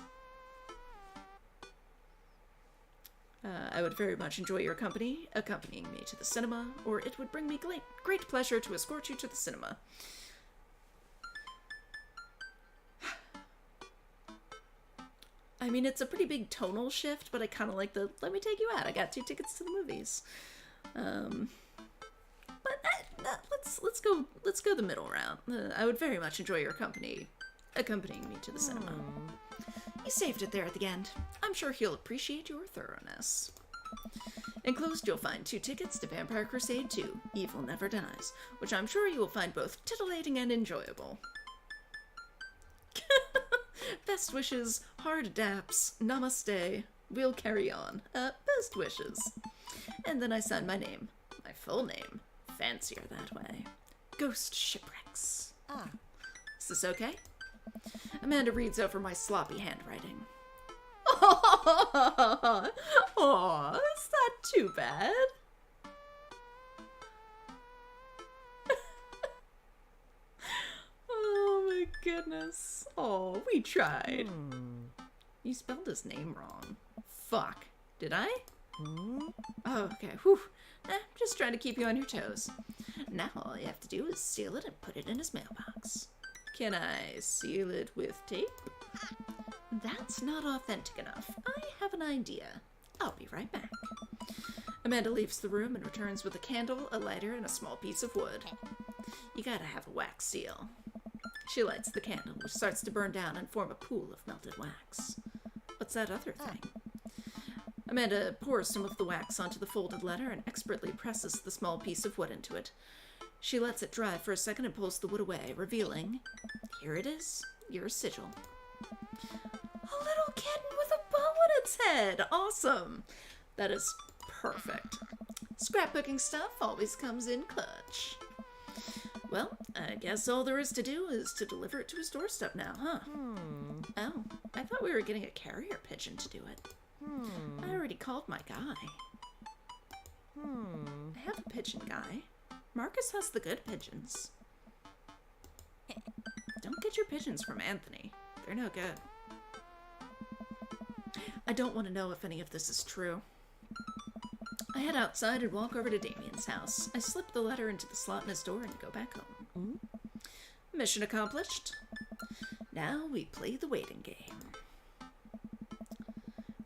I would very much enjoy your company, accompanying me to the cinema, or it would bring me great pleasure to escort you to the cinema. I mean, it's a pretty big tonal shift, but I kind of like the, let me take you out. I got 2 tickets to the movies. Let's go the middle route. I would very much enjoy your company, accompanying me to the cinema. You saved it there at the end. I'm sure he'll appreciate your thoroughness. Enclosed, you'll find 2 tickets to Vampire Crusade 2, Evil Never Dies, which I'm sure you will find both titillating and enjoyable. Best wishes, hard daps, namaste, we'll carry on. Best wishes. And then I signed my name. My full name. Fancier that way. Ghost Shipwrecks. Is this okay? Amanda reads over my sloppy handwriting. Oh, is that too bad? Oh my goodness. Oh, we tried. You spelled his name wrong. Fuck. Did I? Oh, okay. Whew. Just trying to keep you on your toes. Now all you have to do is seal it and put it in his mailbox. Can I seal it with tape? That's not authentic enough. I have an idea. I'll be right back. Amanda leaves the room and returns with a candle, a lighter, and a small piece of wood. You gotta have a wax seal. She lights the candle, which starts to burn down and form a pool of melted wax. What's that other thing? Amanda pours some of the wax onto the folded letter and expertly presses the small piece of wood into it. She lets it dry for a second and pulls the wood away, revealing, here it is, your sigil. A little kitten with a bow on its head! Awesome! That is perfect. Scrapbooking stuff always comes in clutch. Well, I guess all there is to do is to deliver it to his doorstep now, huh? Oh, I thought we were getting a carrier pigeon to do it. I already called my guy. I have a pigeon guy. Marcus has the good pigeons. Don't get your pigeons from Anthony. They're no good. I don't want to know if any of this is true. I head outside and walk over to Damien's house. I slip the letter into the slot in his door and go back home. Mission accomplished. Now we play the waiting game.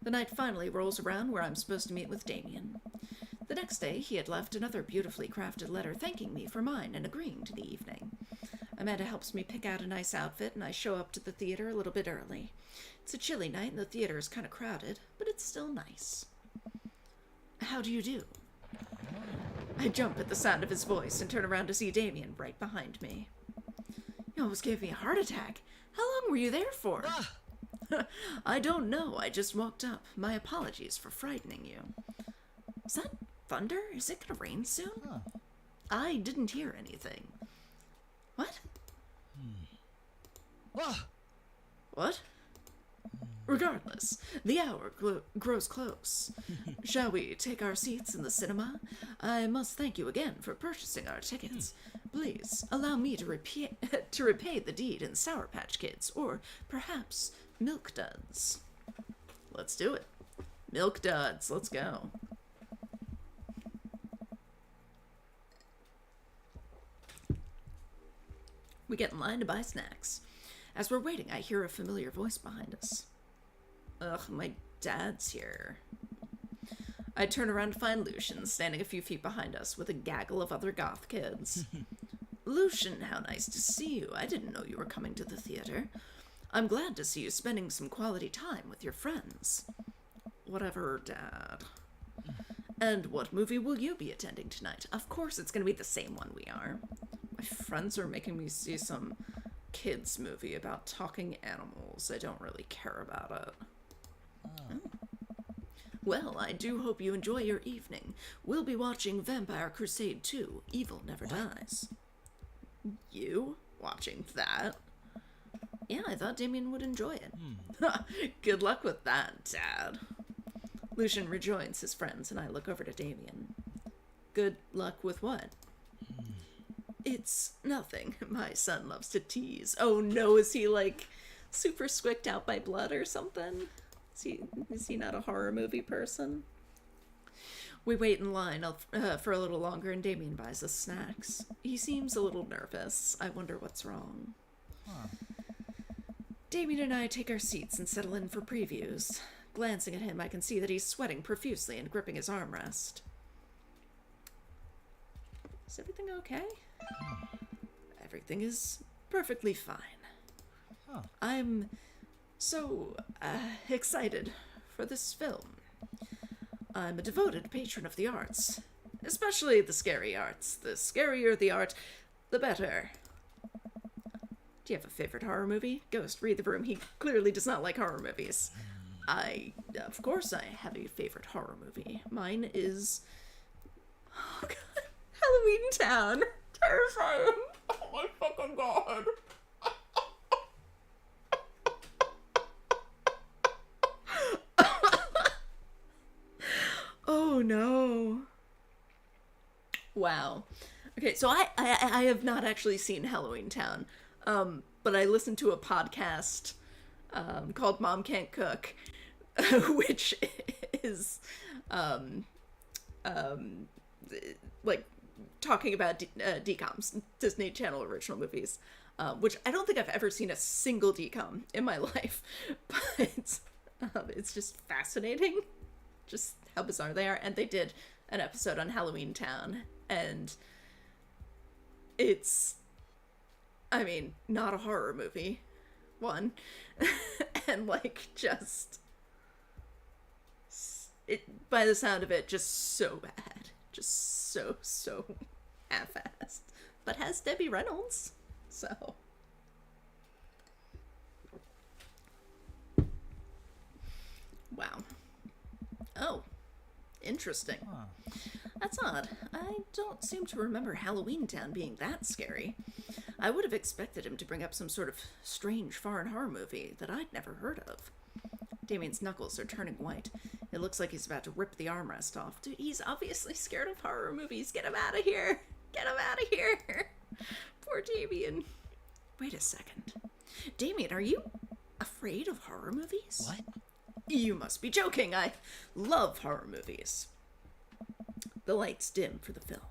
The night finally rolls around where I'm supposed to meet with Damien. The next day, he had left another beautifully crafted letter thanking me for mine and agreeing to the evening. Amanda helps me pick out a nice outfit, and I show up to the theater a little bit early. It's a chilly night, and the theater is kind of crowded, but it's still nice. How do you do? I jump at the sound of his voice and turn around to see Damien right behind me. You almost gave me a heart attack. How long were you there for? I don't know. I just walked up. My apologies for frightening you. Is that thunder? Is it gonna rain soon? I didn't hear anything. What? What? Regardless, the hour grows close. Shall we take our seats in the cinema? I must thank you again for purchasing our tickets. Please, allow me to repay the deed in Sour Patch Kids, or perhaps Milk Duds. Let's do it. Milk Duds, let's go. We get in line to buy snacks. As we're waiting, I hear a familiar voice behind us. Ugh, my dad's here. I turn around to find Lucian standing a few feet behind us with a gaggle of other goth kids. Lucian, how nice to see you. I didn't know you were coming to the theater. I'm glad to see you spending some quality time with your friends. Whatever, Dad. And what movie will you be attending tonight? Of course it's going to be the same one we are. My friends are making me see some kids movie about talking animals. I don't really care about it. Well, I do hope you enjoy your evening. We'll be watching Vampire Crusade 2, Evil Never Dies. You? Watching that? Yeah, I thought Damien would enjoy it. Good luck with that, Dad. Lucian rejoins his friends, and I look over to Damien. Good luck with what? It's nothing. My son loves to tease. Oh no, is he like super squicked out by blood or something? Is he not a horror movie person? We wait in line for a little longer, and Damien buys us snacks. He seems a little nervous. I wonder what's wrong. Damien and I take our seats and settle in for previews. Glancing at him, I can see that he's sweating profusely and gripping his armrest. Is everything okay? Everything is perfectly fine. I'm so excited for this film. I'm a devoted patron of the arts, especially the scary arts. The scarier the art, the better. Do you have a favorite horror movie? Ghost, read the room. He clearly does not like horror movies. Of course I have a favorite horror movie. Mine is... Oh god. Halloween Town. Terrifying. Oh my fucking god. Oh no. Wow. Okay, so I have not actually seen Halloween Town, but I listened to a podcast called Mom Can't Cook, which is like talking about DCOMs, Disney Channel original movies, which I don't think I've ever seen a single DCOM in my life, but it's just fascinating, just how bizarre they are. And they did an episode on Halloween Town, and it's, I mean, not a horror movie, one, and like just it, by the sound of it, just so bad, just so half-assed, but has Debbie Reynolds, so wow. Oh, interesting. That's odd. I don't seem to remember Halloween Town being that scary. I would have expected him to bring up some sort of strange foreign horror movie that I'd never heard of. Damien's knuckles are turning white. It looks like he's about to rip the armrest off. Dude, he's obviously scared of horror movies. Get him out of here! Get him out of here! Poor Damien. Wait a second. Damien, are you afraid of horror movies? What? You must be joking. I love horror movies. The lights dim for the film.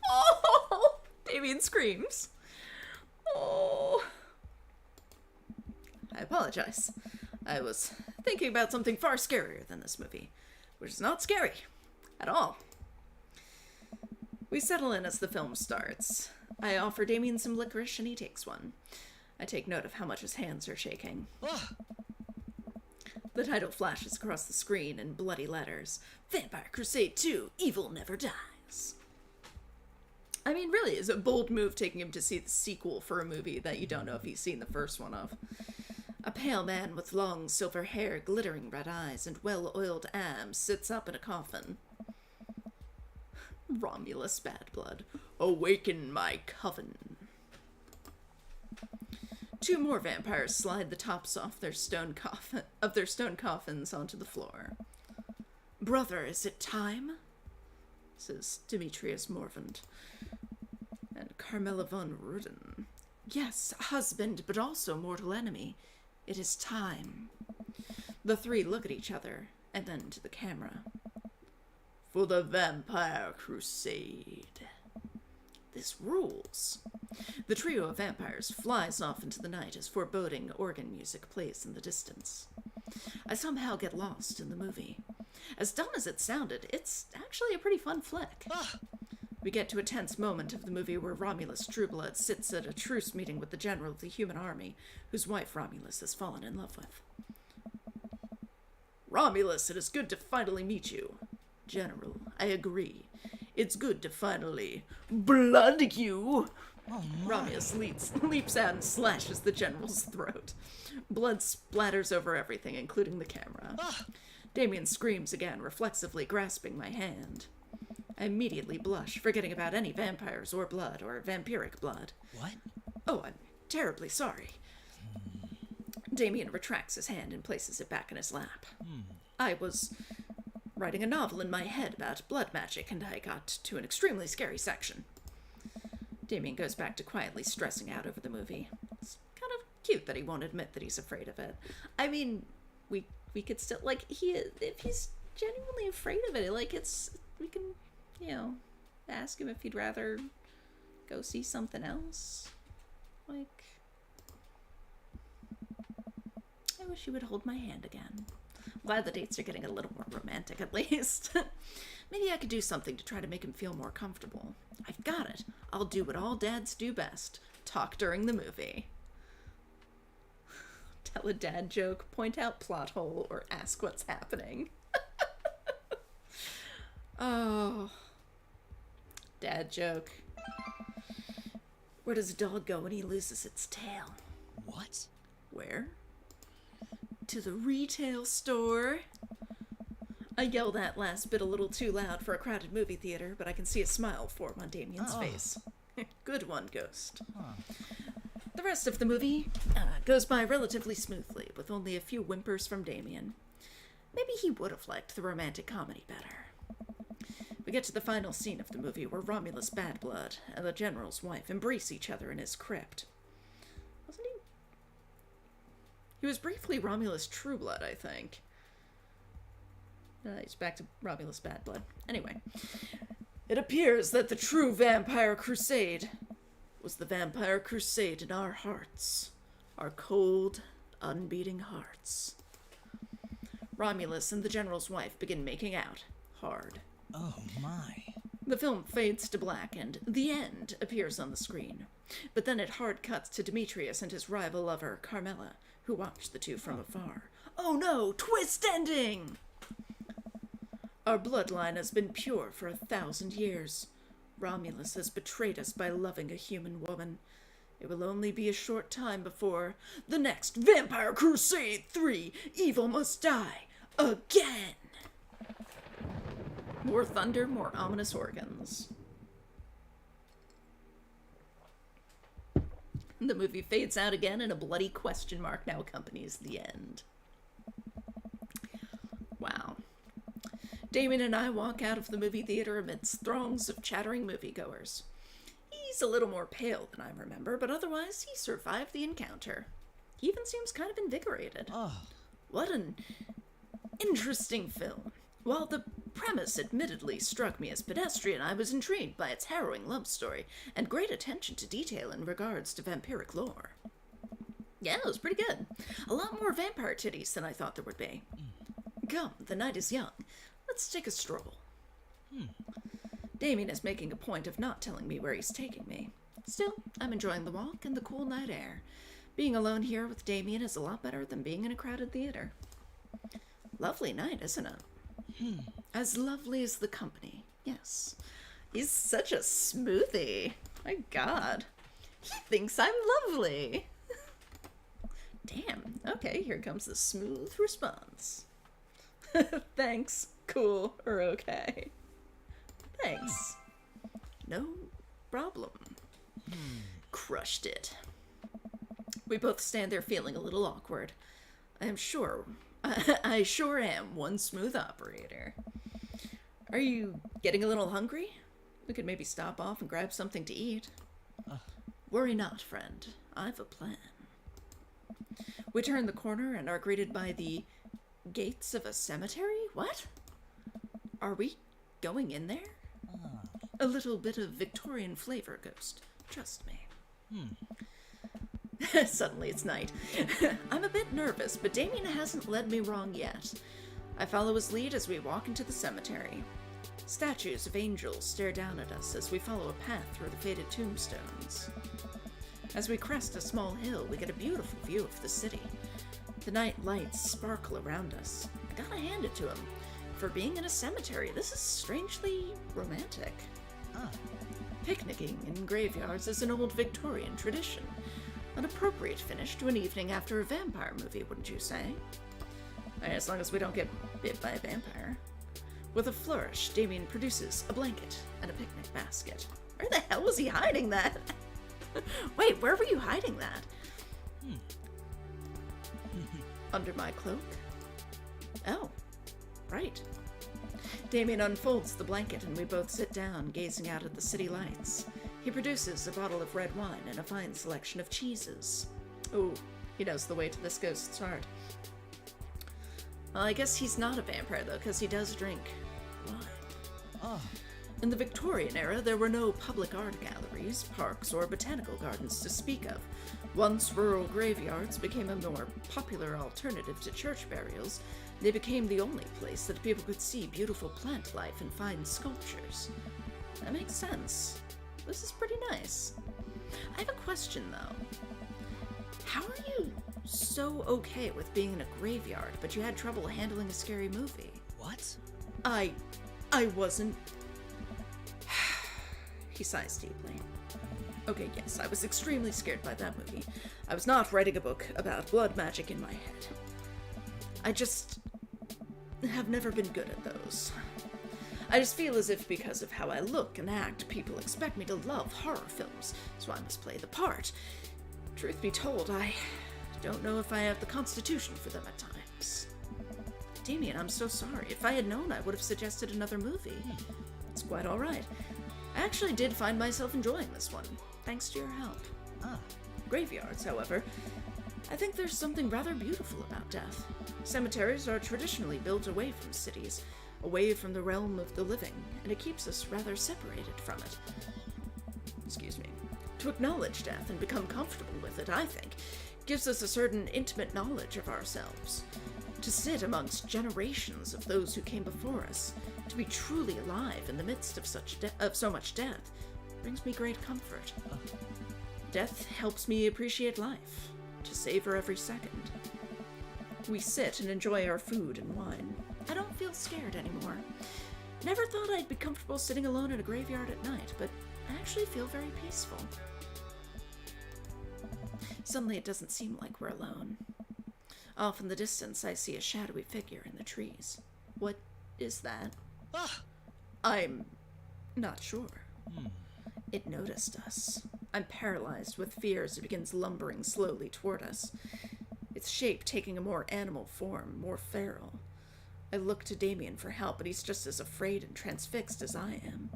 Oh! Damien screams. Oh. I apologize. I was thinking about something far scarier than this movie, which is not scary at all. We settle in as the film starts. I offer Damien some licorice and he takes one. I take note of how much his hands are shaking. The title flashes across the screen in bloody letters. Vampire Crusade 2, Evil Never Dies. I mean, really, it's a bold move taking him to see the sequel for a movie that you don't know if he's seen the first one of. A pale man with long silver hair, glittering red eyes, and well-oiled abs sits up in a coffin. Romulus Badblood, awaken my coven. Two more vampires slide the tops off their stone coffins onto the floor. Brother, is it time? Says Demetrius Morvant. And Carmela von Ruden. Yes, husband, but also mortal enemy. It is time. The three look at each other, and then to the camera. For the Vampire Crusade. This rules. The trio of vampires flies off into the night as foreboding organ music plays in the distance. I somehow get lost in the movie. As dumb as it sounded, it's actually a pretty fun flick. We get to a tense moment of the movie where Romulus Trueblood sits at a truce meeting with the general of the human army, whose wife Romulus has fallen in love with. Romulus, it is good to finally meet you. General, I agree. It's good to finally blood you. Oh, Romulus leaps out and slashes the general's throat. Blood splatters over everything, including the camera. Damien screams again, reflexively grasping my hand. I immediately blush, forgetting about any vampires or blood, or vampiric blood. What? Oh, I'm terribly sorry. Damien retracts his hand and places it back in his lap. I was writing a novel in my head about blood magic, and I got to an extremely scary section. Damien goes back to quietly stressing out over the movie. It's kind of cute that he won't admit that he's afraid of it. I mean, we could still, like, if he's genuinely afraid of it, like, we can, you know, ask him if he'd rather go see something else. Like, I wish he would hold my hand again. Glad the dates are getting a little more romantic, at least. Maybe I could do something to try to make him feel more comfortable. I've got it. I'll do what all dads do best. Talk during the movie. Tell a dad joke, point out plot hole, or ask what's happening. Oh. Dad joke. Where does a dog go when he loses its tail? What? Where? To the retail store. I yelled that last bit a little too loud for a crowded movie theater, but I can see a smile form on Damien's face. Good one, Ghost. The rest of the movie goes by relatively smoothly, with only a few whimpers from Damien. Maybe he would have liked the romantic comedy better. We get to the final scene of the movie where Romulus Badblood and the General's wife embrace each other in his crypt. Wasn't he? He was briefly Romulus Trueblood, I think. He's back to Romulus Badblood. Anyway, it appears that the true vampire crusade was the vampire crusade in our hearts. Our cold, unbeating hearts. Romulus and the General's wife begin making out. Hard. Oh, my. The film fades to black and the end appears on the screen. But then it hard cuts to Demetrius and his rival lover, Carmela, who watch the two from afar. Oh no! Twist ending! Our bloodline has been pure for 1,000 years. Romulus has betrayed us by loving a human woman. It will only be a short time before the next Vampire Crusade 3, Evil Must Die Again! More thunder, more ominous organs. The movie fades out again and a bloody question mark now accompanies the end. Wow. Damien and I walk out of the movie theater amidst throngs of chattering moviegoers. He's a little more pale than I remember, but otherwise he survived the encounter. He even seems kind of invigorated. What an interesting film. While the premise admittedly struck me as pedestrian, I was intrigued by its harrowing love story and great attention to detail in regards to vampiric lore. Yeah, it was pretty good. A lot more vampire titties than I thought there would be. Come, the night is young. Let's take a stroll. Damien is making a point of not telling me where he's taking me. Still, I'm enjoying the walk and the cool night air. Being alone here with Damien is a lot better than being in a crowded theater. Lovely night, isn't it? As lovely as the company, yes. He's such a smoothie. My God. He thinks I'm lovely. Damn. Okay, here comes the smooth response. Thanks. Cool. Or okay. Thanks. No problem. Crushed it. We both stand there feeling a little awkward. I sure am one smooth operator. Are you getting a little hungry? We could maybe stop off and grab something to eat. Worry not, friend. I've a plan. We turn the corner and are greeted by the gates of a cemetery? What? Are we going in there? A little bit of Victorian flavor, Ghost. Trust me. Suddenly it's night. I'm a bit nervous, but Damien hasn't led me wrong yet. I follow his lead as we walk into the cemetery. Statues of angels stare down at us as we follow a path through the faded tombstones. As we crest a small hill, we get a beautiful view of the city. The night lights sparkle around us. I gotta hand it to him. For being in a cemetery, this is strangely romantic. Ah. Picnicking in graveyards is an old Victorian tradition. An appropriate finish to an evening after a vampire movie, wouldn't you say? As long as we don't get bit by a vampire. With a flourish, Damien produces a blanket and a picnic basket. Where the hell was he hiding that? Wait, where were you hiding that? Under my cloak? Oh, right. Damien unfolds the blanket and we both sit down, gazing out at the city lights. He produces a bottle of red wine and a fine selection of cheeses. Oh, he knows the way to this ghost's heart. Well, I guess he's not a vampire, though, because he does drink wine. Oh. In the Victorian era, there were no public art galleries, parks, or botanical gardens to speak of. Once rural graveyards became a more popular alternative to church burials, they became the only place that people could see beautiful plant life and fine sculptures. That makes sense. This is pretty nice. I have a question, though. How are you so okay with being in a graveyard, but you had trouble handling a scary movie? What? I wasn't... He sighs deeply. Okay, yes, I was extremely scared by that movie. I was not writing a book about blood magic in my head. I just have never been good at those. I just feel as if because of how I look and act, people expect me to love horror films, so I must play the part. Truth be told, I don't know if I have the constitution for them at times. Damien, I'm so sorry. If I had known, I would have suggested another movie. It's quite all right. I actually did find myself enjoying this one, thanks to your help. Ah. Graveyards, however, I think there's something rather beautiful about death. Cemeteries are traditionally built away from cities, away from the realm of the living, and it keeps us rather separated from it. Excuse me. To acknowledge death and become comfortable with it, I think, gives us a certain intimate knowledge of ourselves. To sit amongst generations of those who came before us, to be truly alive in the midst of so much death, brings me great comfort. Death helps me appreciate life, to savor every second. We sit and enjoy our food and wine. I don't feel scared anymore. Never thought I'd be comfortable sitting alone in a graveyard at night, but I actually feel very peaceful. Suddenly it doesn't seem like we're alone. Off in the distance, I see a shadowy figure in the trees. What is that? Ah. I'm not sure. It noticed us. I'm paralyzed with fear as it begins lumbering slowly toward us. Its shape taking a more animal form, more feral. I look to Damien for help, but he's just as afraid and transfixed as I am.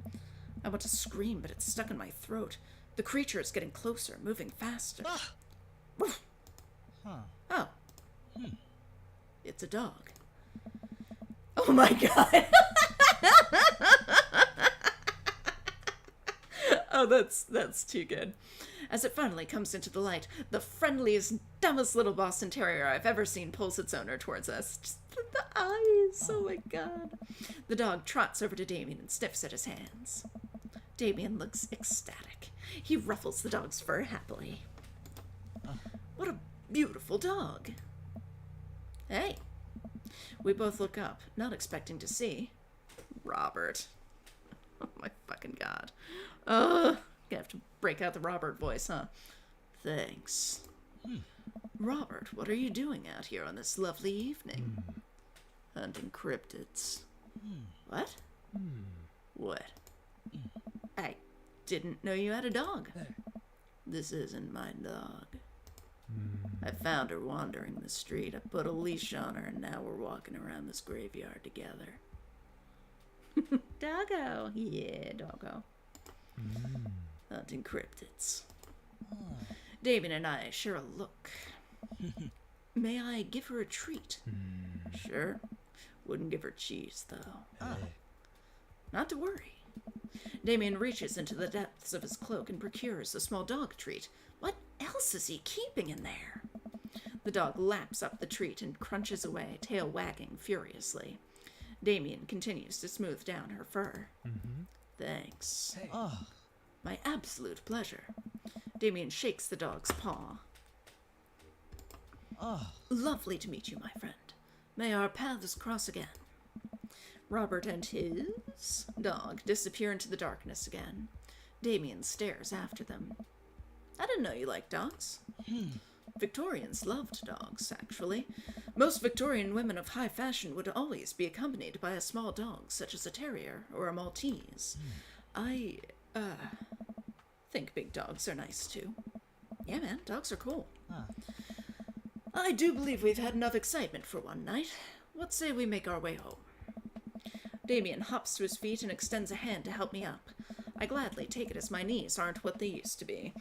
I want to scream, but it's stuck in my throat. The creature is getting closer, moving faster. Ah. Oh. It's a dog. Oh my god. Oh, that's too good. As it finally comes into the light, the friendliest, dumbest little Boston Terrier I've ever seen pulls its owner towards us. Just the eyes. Oh my god. The dog trots over to Damien and sniffs at his hands. Damien looks ecstatic. He ruffles the dog's fur happily. What a beautiful dog. Hey. We both look up, not expecting to see Robert. Oh my fucking god. Gonna have to break out the Robert voice, huh? Thanks. Robert, what are you doing out here on this lovely evening? Hunting cryptids. What? What? I didn't know you had a dog. This isn't my dog. I found her wandering the street. I put a leash on her, and now we're walking around this graveyard together. Doggo. Yeah, doggo. Hunting cryptids. Damien and I share a look. May I give her a treat? Sure. Wouldn't give her cheese, though. Not to worry. Damien reaches into the depths of his cloak and procures a small dog treat. What else is he keeping in there? The dog laps up the treat and crunches away, tail wagging furiously. Damien continues to smooth down her fur. Thanks. Hey, Oh, My absolute pleasure. Damien shakes the dog's paw. oh. Lovely to meet you, my friend. May our paths cross again. Robert and his dog disappear into the darkness again. Damien stares after them. I didn't know you liked dogs. Victorians loved dogs, actually. Most Victorian women of high fashion would always be accompanied by a small dog, such as a terrier or a Maltese. I, think big dogs are nice, too. Yeah, man, dogs are cool. Huh. I do believe we've had enough excitement for one night. What say we make our way home? Damien hops to his feet and extends a hand to help me up. I gladly take it as my knees aren't what they used to be.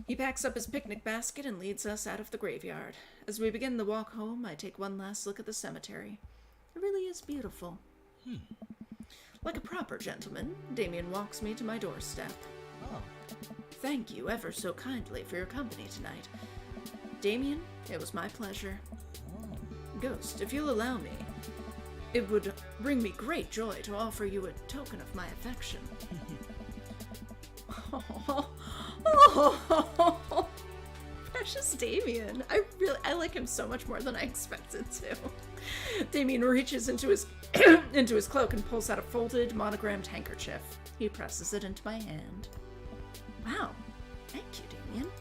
He packs up his picnic basket and leads us out of the graveyard. As we begin the walk home, I take one last look at the cemetery. It really is beautiful. Like a proper gentleman, Damien walks me to my doorstep. Oh. Thank you ever so kindly for your company tonight. Damien, it was my pleasure. Ghost, if you'll allow me, it would bring me great joy to offer you a token of my affection. Oh, precious Damien. I like him so much more than I expected to. Damien reaches into his into his cloak and pulls out a folded, monogrammed handkerchief. He presses it into my hand. Wow. Thank you, Damien.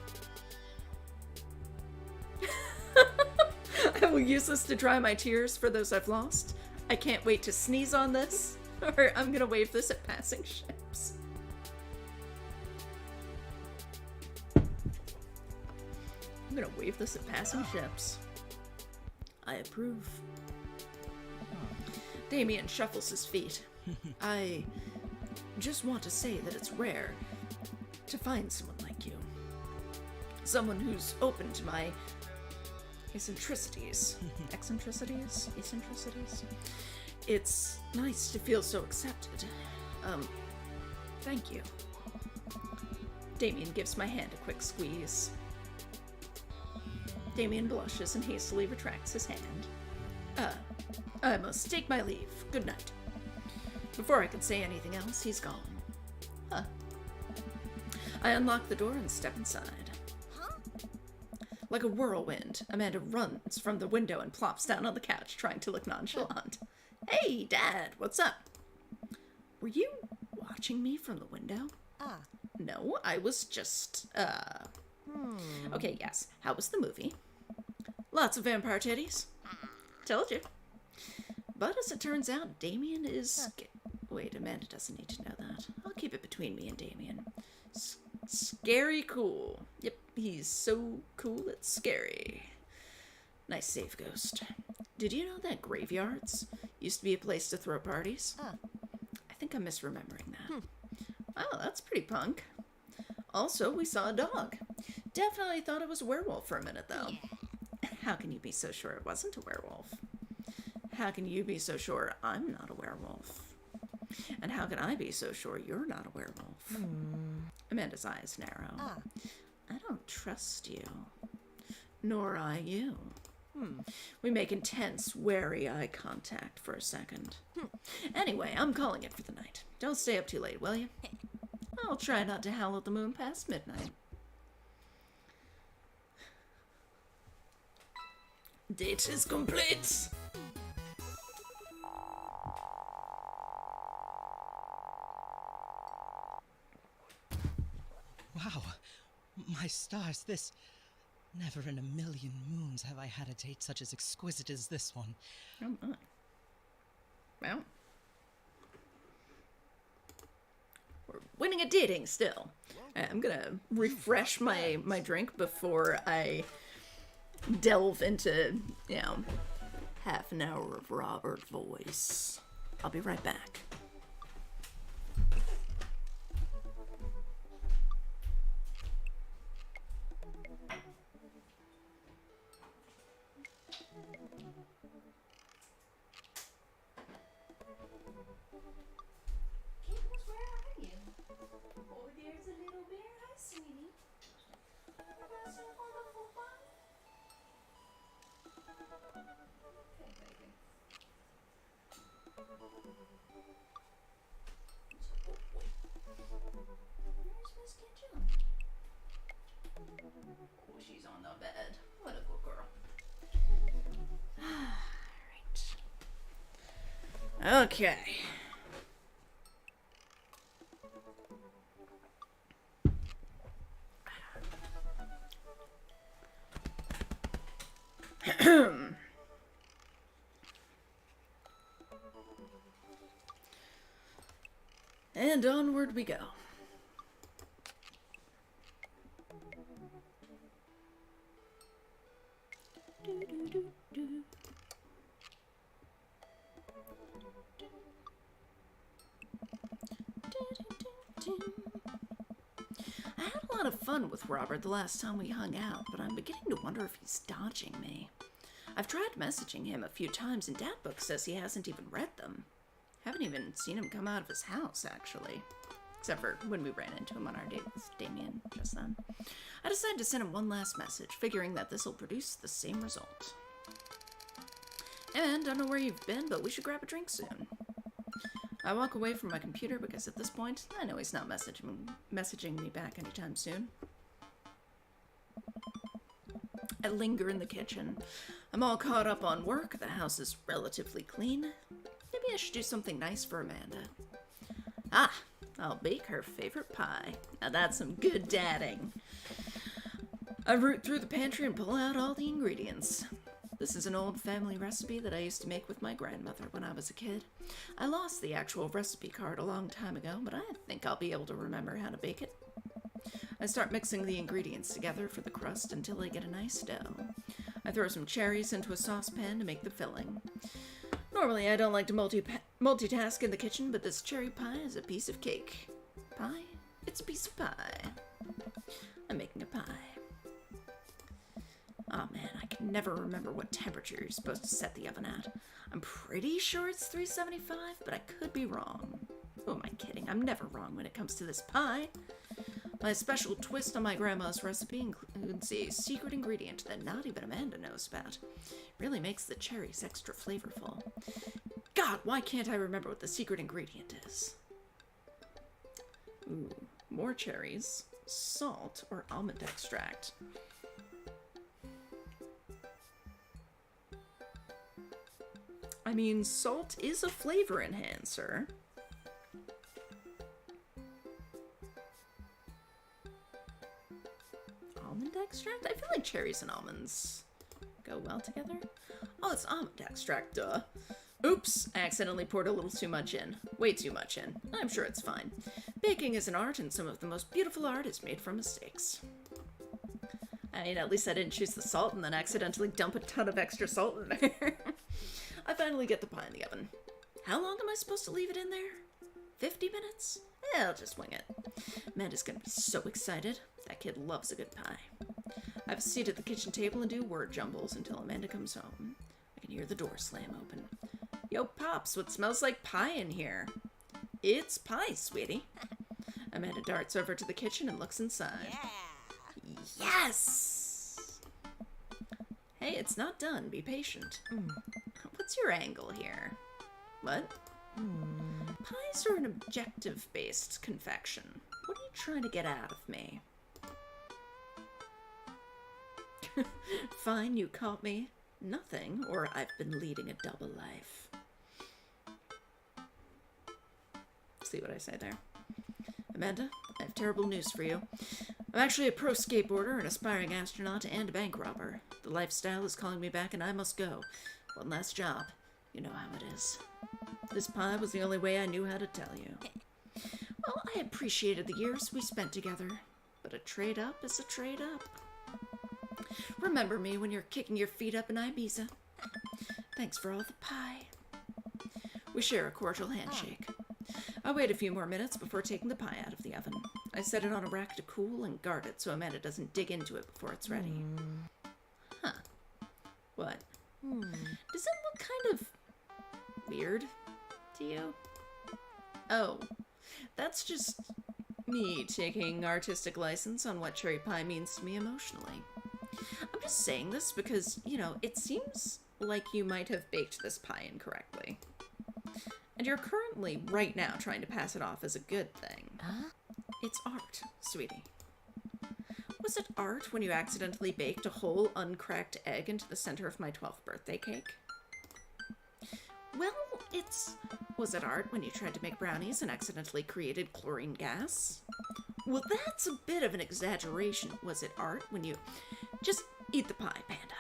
I will use this to dry my tears for those I've lost. I can't wait to sneeze on this, or I'm gonna wave this at passing ships. I'm gonna wave this at passing ships. I approve. Damien shuffles his feet. I just want to say that it's rare to find someone like you. Someone who's open to my eccentricities. Eccentricities? Eccentricities? It's nice to feel so accepted. Thank you. Damien gives my hand a quick squeeze. Damien blushes and hastily retracts his hand. I must take my leave. Good night. Before I could say anything else, he's gone. Huh. I unlock the door and step inside. Like a whirlwind, Amanda runs from the window and plops down on the couch, trying to look nonchalant. Hey, Dad, what's up? Were you watching me from the window? No, I was just, Okay, yes. How was the movie? Lots of vampire titties. Told you. But as it turns out, Damien is... Wait, Amanda doesn't need to know that. I'll keep it between me and Damien. Scary cool. Yep, he's so cool it's scary. Nice save, Ghost. Did you know that graveyards used to be a place to throw parties? I think I'm misremembering that. Wow, that's pretty punk. Also, we saw a dog. Definitely thought it was a werewolf for a minute, though. How can you be so sure it wasn't a werewolf? How can you be so sure I'm not a werewolf? And how can I be so sure you're not a werewolf? Amanda's eyes narrow. I don't trust you. Nor I you. We make intense, wary eye contact for a second. Anyway, I'm calling it for the night. Don't stay up too late, will you? I'll try not to howl at the moon past midnight. Date is complete! Wow. My stars, this... Never in a million moons have I had a date such as exquisite as this one. Oh my. Well. We're winning at dating still. I'm gonna refresh my drink before I delve into, half an hour of Robert voice. I'll be right back. Miss Kitchen? Oh, she's on the bed. What a good girl. Alright. Okay. And onward we go. I had a lot of fun with Robert the last time we hung out, but I'm beginning to wonder if he's dodging me. I've tried messaging him a few times, and Dadbook says he hasn't even read them. Haven't even seen him come out of his house, actually. Except for when we ran into him on our date with Damien just then. I decided to send him one last message, figuring that this will produce the same result. And I don't know where you've been, but we should grab a drink soon. I walk away from my computer because at this point, I know he's not messaging me back anytime soon. I linger in the kitchen. I'm all caught up on work. The house is relatively clean. Maybe I should do something nice for Amanda. Ah, I'll bake her favorite pie. Now that's some good dadding. I root through the pantry and pull out all the ingredients. This is an old family recipe that I used to make with my grandmother when I was a kid. I lost the actual recipe card a long time ago, but I think I'll be able to remember how to bake it. I start mixing the ingredients together for the crust until I get a nice dough. I throw some cherries into a saucepan to make the filling. Normally, I don't like to multitask in the kitchen, but this cherry pie is a piece of cake. Pie? It's a piece of pie. I'm making a pie. Oh man, I can never remember what temperature you're supposed to set the oven at. I'm pretty sure it's 375, but I could be wrong. Who am I kidding? I'm never wrong when it comes to this pie. My special twist on my grandma's recipe includes a secret ingredient that not even Amanda knows about. It really makes the cherries extra flavorful. God, why can't I remember what the secret ingredient is? Ooh, more cherries, salt, or almond extract. I mean, salt is a flavor enhancer. Almond extract? I feel like cherries and almonds go well together. Oh, it's almond extract, duh. Oops, I accidentally poured a little too much in. Way too much in. I'm sure it's fine. Baking is an art, and some of the most beautiful art is made from mistakes. I mean, at least I didn't choose the salt and then accidentally dump a ton of extra salt in there. I finally get the pie in the oven. How long am I supposed to leave it in there? 50 minutes? I'll just wing it. Amanda's gonna be so excited. That kid loves a good pie. I have a seat at the kitchen table and do word jumbles until Amanda comes home. I can hear the door slam open. Yo, Pops, what smells like pie in here? It's pie, sweetie. Amanda darts over to the kitchen and looks inside. Yeah. Yes! Hey, it's not done. Be patient. What's your angle here? What? Pies are an objective-based confection. What are you trying to get out of me? Fine, you caught me. Nothing, or I've been leading a double life. See what I say there? Amanda, I have terrible news for you. I'm actually a pro skateboarder, an aspiring astronaut, and a bank robber. The lifestyle is calling me back and I must go. One last job. You know how it is. This pie was the only way I knew how to tell you. Well, I appreciated the years we spent together, but a trade-up is a trade-up. Remember me when you're kicking your feet up in Ibiza. Thanks for all the pie. We share a cordial handshake. I wait a few more minutes before taking the pie out of the oven. I set it on a rack to cool and guard it so Amanda doesn't dig into it before it's ready. Huh. What? Does it look kind of weird to you? Oh, that's just me taking artistic license on what cherry pie means to me emotionally. I'm just saying this because, you know, it seems like you might have baked this pie incorrectly. And you're currently, right now, trying to pass it off as a good thing. Huh? It's art, sweetie. Was it art when you accidentally baked a whole uncracked egg into the center of my 12th birthday cake? Well, Was it art when you tried to make brownies and accidentally created chlorine gas? Well, that's a bit of an exaggeration. Was it art when you... Just eat the pie, Panda.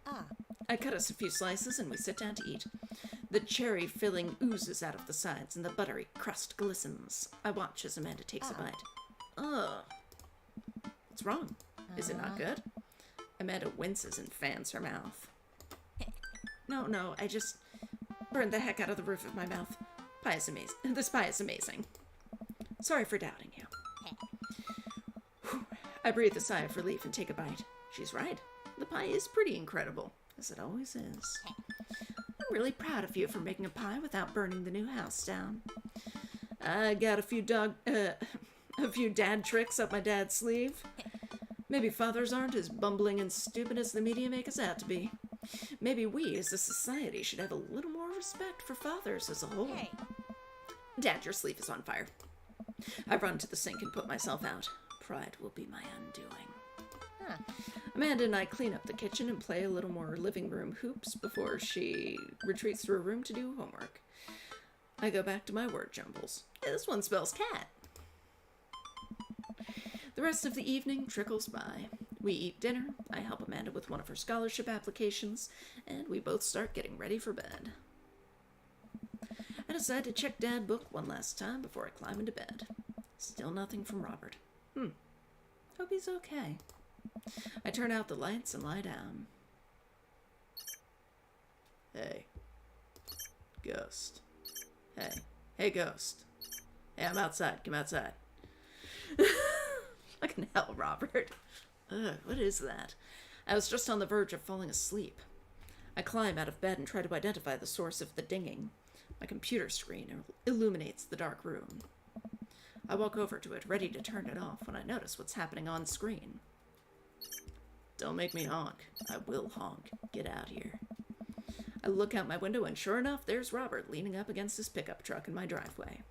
Ah. I cut us a few slices and we sit down to eat. The cherry filling oozes out of the sides and the buttery crust glistens. I watch as Amanda takes a bite. Ugh. What's wrong? Is it not good? Amanda winces and fans her mouth. No, I just burned the heck out of the roof of my mouth. Pie is amazing. This pie is amazing. Sorry for doubting you. Whew. I breathe a sigh of relief and take a bite. She's right. The pie is pretty incredible, as it always is. I'm really proud of you for making a pie without burning the new house down. I got a few dad tricks up my dad's sleeve. Maybe fathers aren't as bumbling and stupid as the media make us out to be. Maybe we, as a society, should have a little more respect for fathers as a whole. Hey. Dad, your sleeve is on fire. I run to the sink and put myself out. Pride will be my undoing. Huh. Amanda and I clean up the kitchen and play a little more living room hoops before she retreats to her room to do homework. I go back to my word jumbles. This one spells cat. The rest of the evening trickles by. We eat dinner, I help Amanda with one of her scholarship applications, and we both start getting ready for bed. I decide to check Dad book one last time before I climb into bed. Still nothing from Robert. Hope he's okay. I turn out the lights and lie down. Hey. Ghost. Hey, Ghost. Hey, I'm outside. Come outside. Fucking hell, Robert. Ugh, what is that? I was just on the verge of falling asleep. I climb out of bed and try to identify the source of the dinging. My computer screen illuminates the dark room. I walk over to it, ready to turn it off, when I notice what's happening on screen. Don't make me honk. I will honk. Get out here. I look out my window, and sure enough, there's Robert leaning up against his pickup truck in my driveway.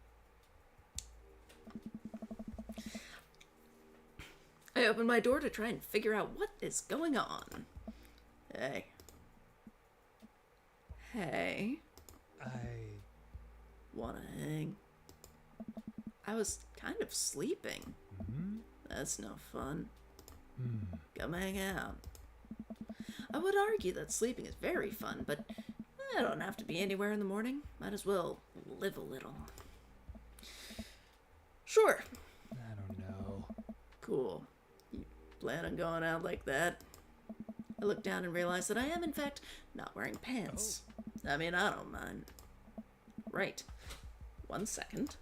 I open my door to try and figure out what is going on. Hey. I... Wanna hang? I was kind of sleeping. That's no fun. Come hang out. I would argue that sleeping is very fun, but I don't have to be anywhere in the morning. Might as well live a little. Sure. I don't know. Cool. You plan on going out like that? I look down and realize that I am, in fact, not wearing pants. I mean, I don't mind. Right. 1 second.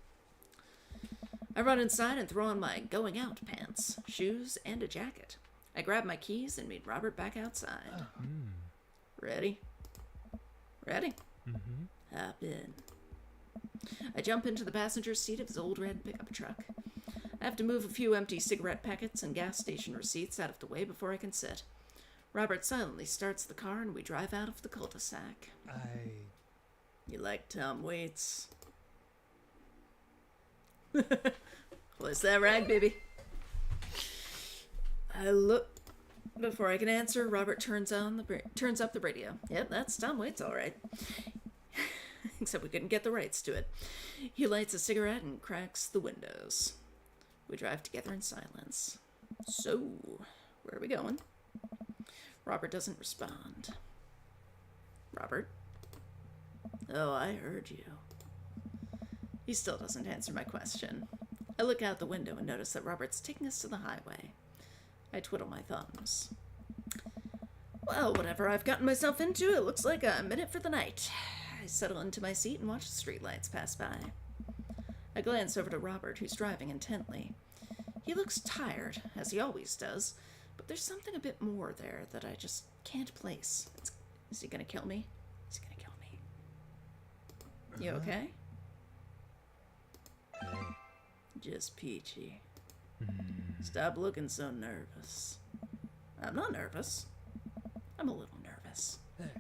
I run inside and throw on my going out pants, shoes, and a jacket. I grab my keys and meet Robert back outside. Ready? Ready? Hop in. I jump into the passenger seat of his old red pickup truck. I have to move a few empty cigarette packets and gas station receipts out of the way before I can sit. Robert silently starts the car and we drive out of the cul-de-sac. You like Tom Waits? Well, is that right, baby? I look... Before I can answer, Robert turns up the radio. Yep, that's Tom Waits, all right. Except we couldn't get the rights to it. He lights a cigarette and cracks the windows. We drive together in silence. So, where are we going? Robert doesn't respond. Robert? Oh, I heard you. He still doesn't answer my question. I look out the window and notice that Robert's taking us to the highway. I twiddle my thumbs. Well, whatever I've gotten myself into, it looks like I'm in it for the night. I settle into my seat and watch the streetlights pass by. I glance over to Robert, who's driving intently. He looks tired, as he always does, but there's something a bit more there that I just can't place. Is he gonna kill me? Is he gonna kill me? You okay? Hey. Just peachy. Stop looking so nervous. I'm not nervous. I'm a little nervous. Hey.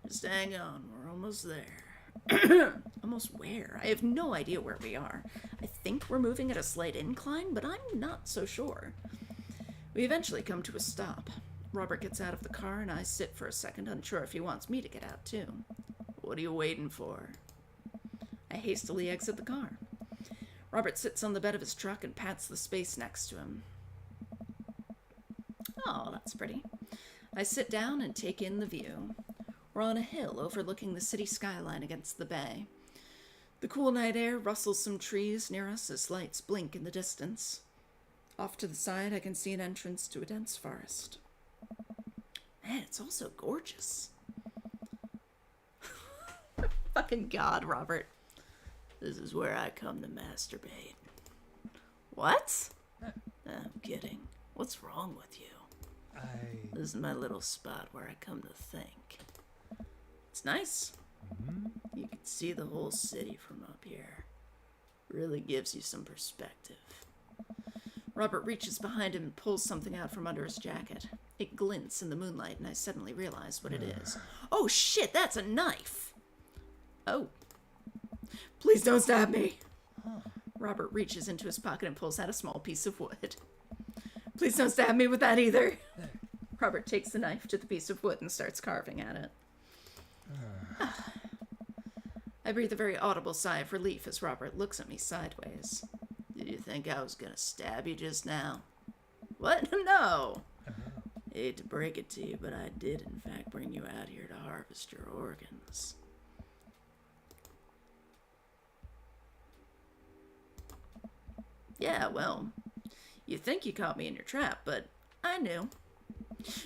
Just hang on, we're almost there. Almost where? I have no idea where we are. I think we're moving at a slight incline, but I'm not so sure. We eventually come to a stop. Robert gets out of the car, and I sit for a second, unsure if he wants me to get out, too. What are you waiting for? I hastily exit the car. Robert sits on the bed of his truck and pats the space next to him. Oh, that's pretty. I sit down and take in the view. We're on a hill overlooking the city skyline against the bay. The cool night air rustles some trees near us as lights blink in the distance. Off to the side, I can see an entrance to a dense forest. Man, it's also gorgeous. Fucking God, Robert. This is where I come to masturbate. What? I'm kidding. What's wrong with you? This is my little spot where I come to think. It's nice. You can see the whole city from up here. Really gives you some perspective. Robert reaches behind him and pulls something out from under his jacket. It glints in the moonlight, and I suddenly realize what it is. Oh shit, that's a knife! Oh. Please don't stab me! Robert reaches into his pocket and pulls out a small piece of wood. Please don't stab me with that either! Robert takes the knife to the piece of wood and starts carving at it. I breathe a very audible sigh of relief as Robert looks at me sideways. Did you think I was gonna stab you just now? What? No! Hate to break it to you, but I did in fact bring you out here to harvest your organs. Yeah, well, you think you caught me in your trap, but I knew.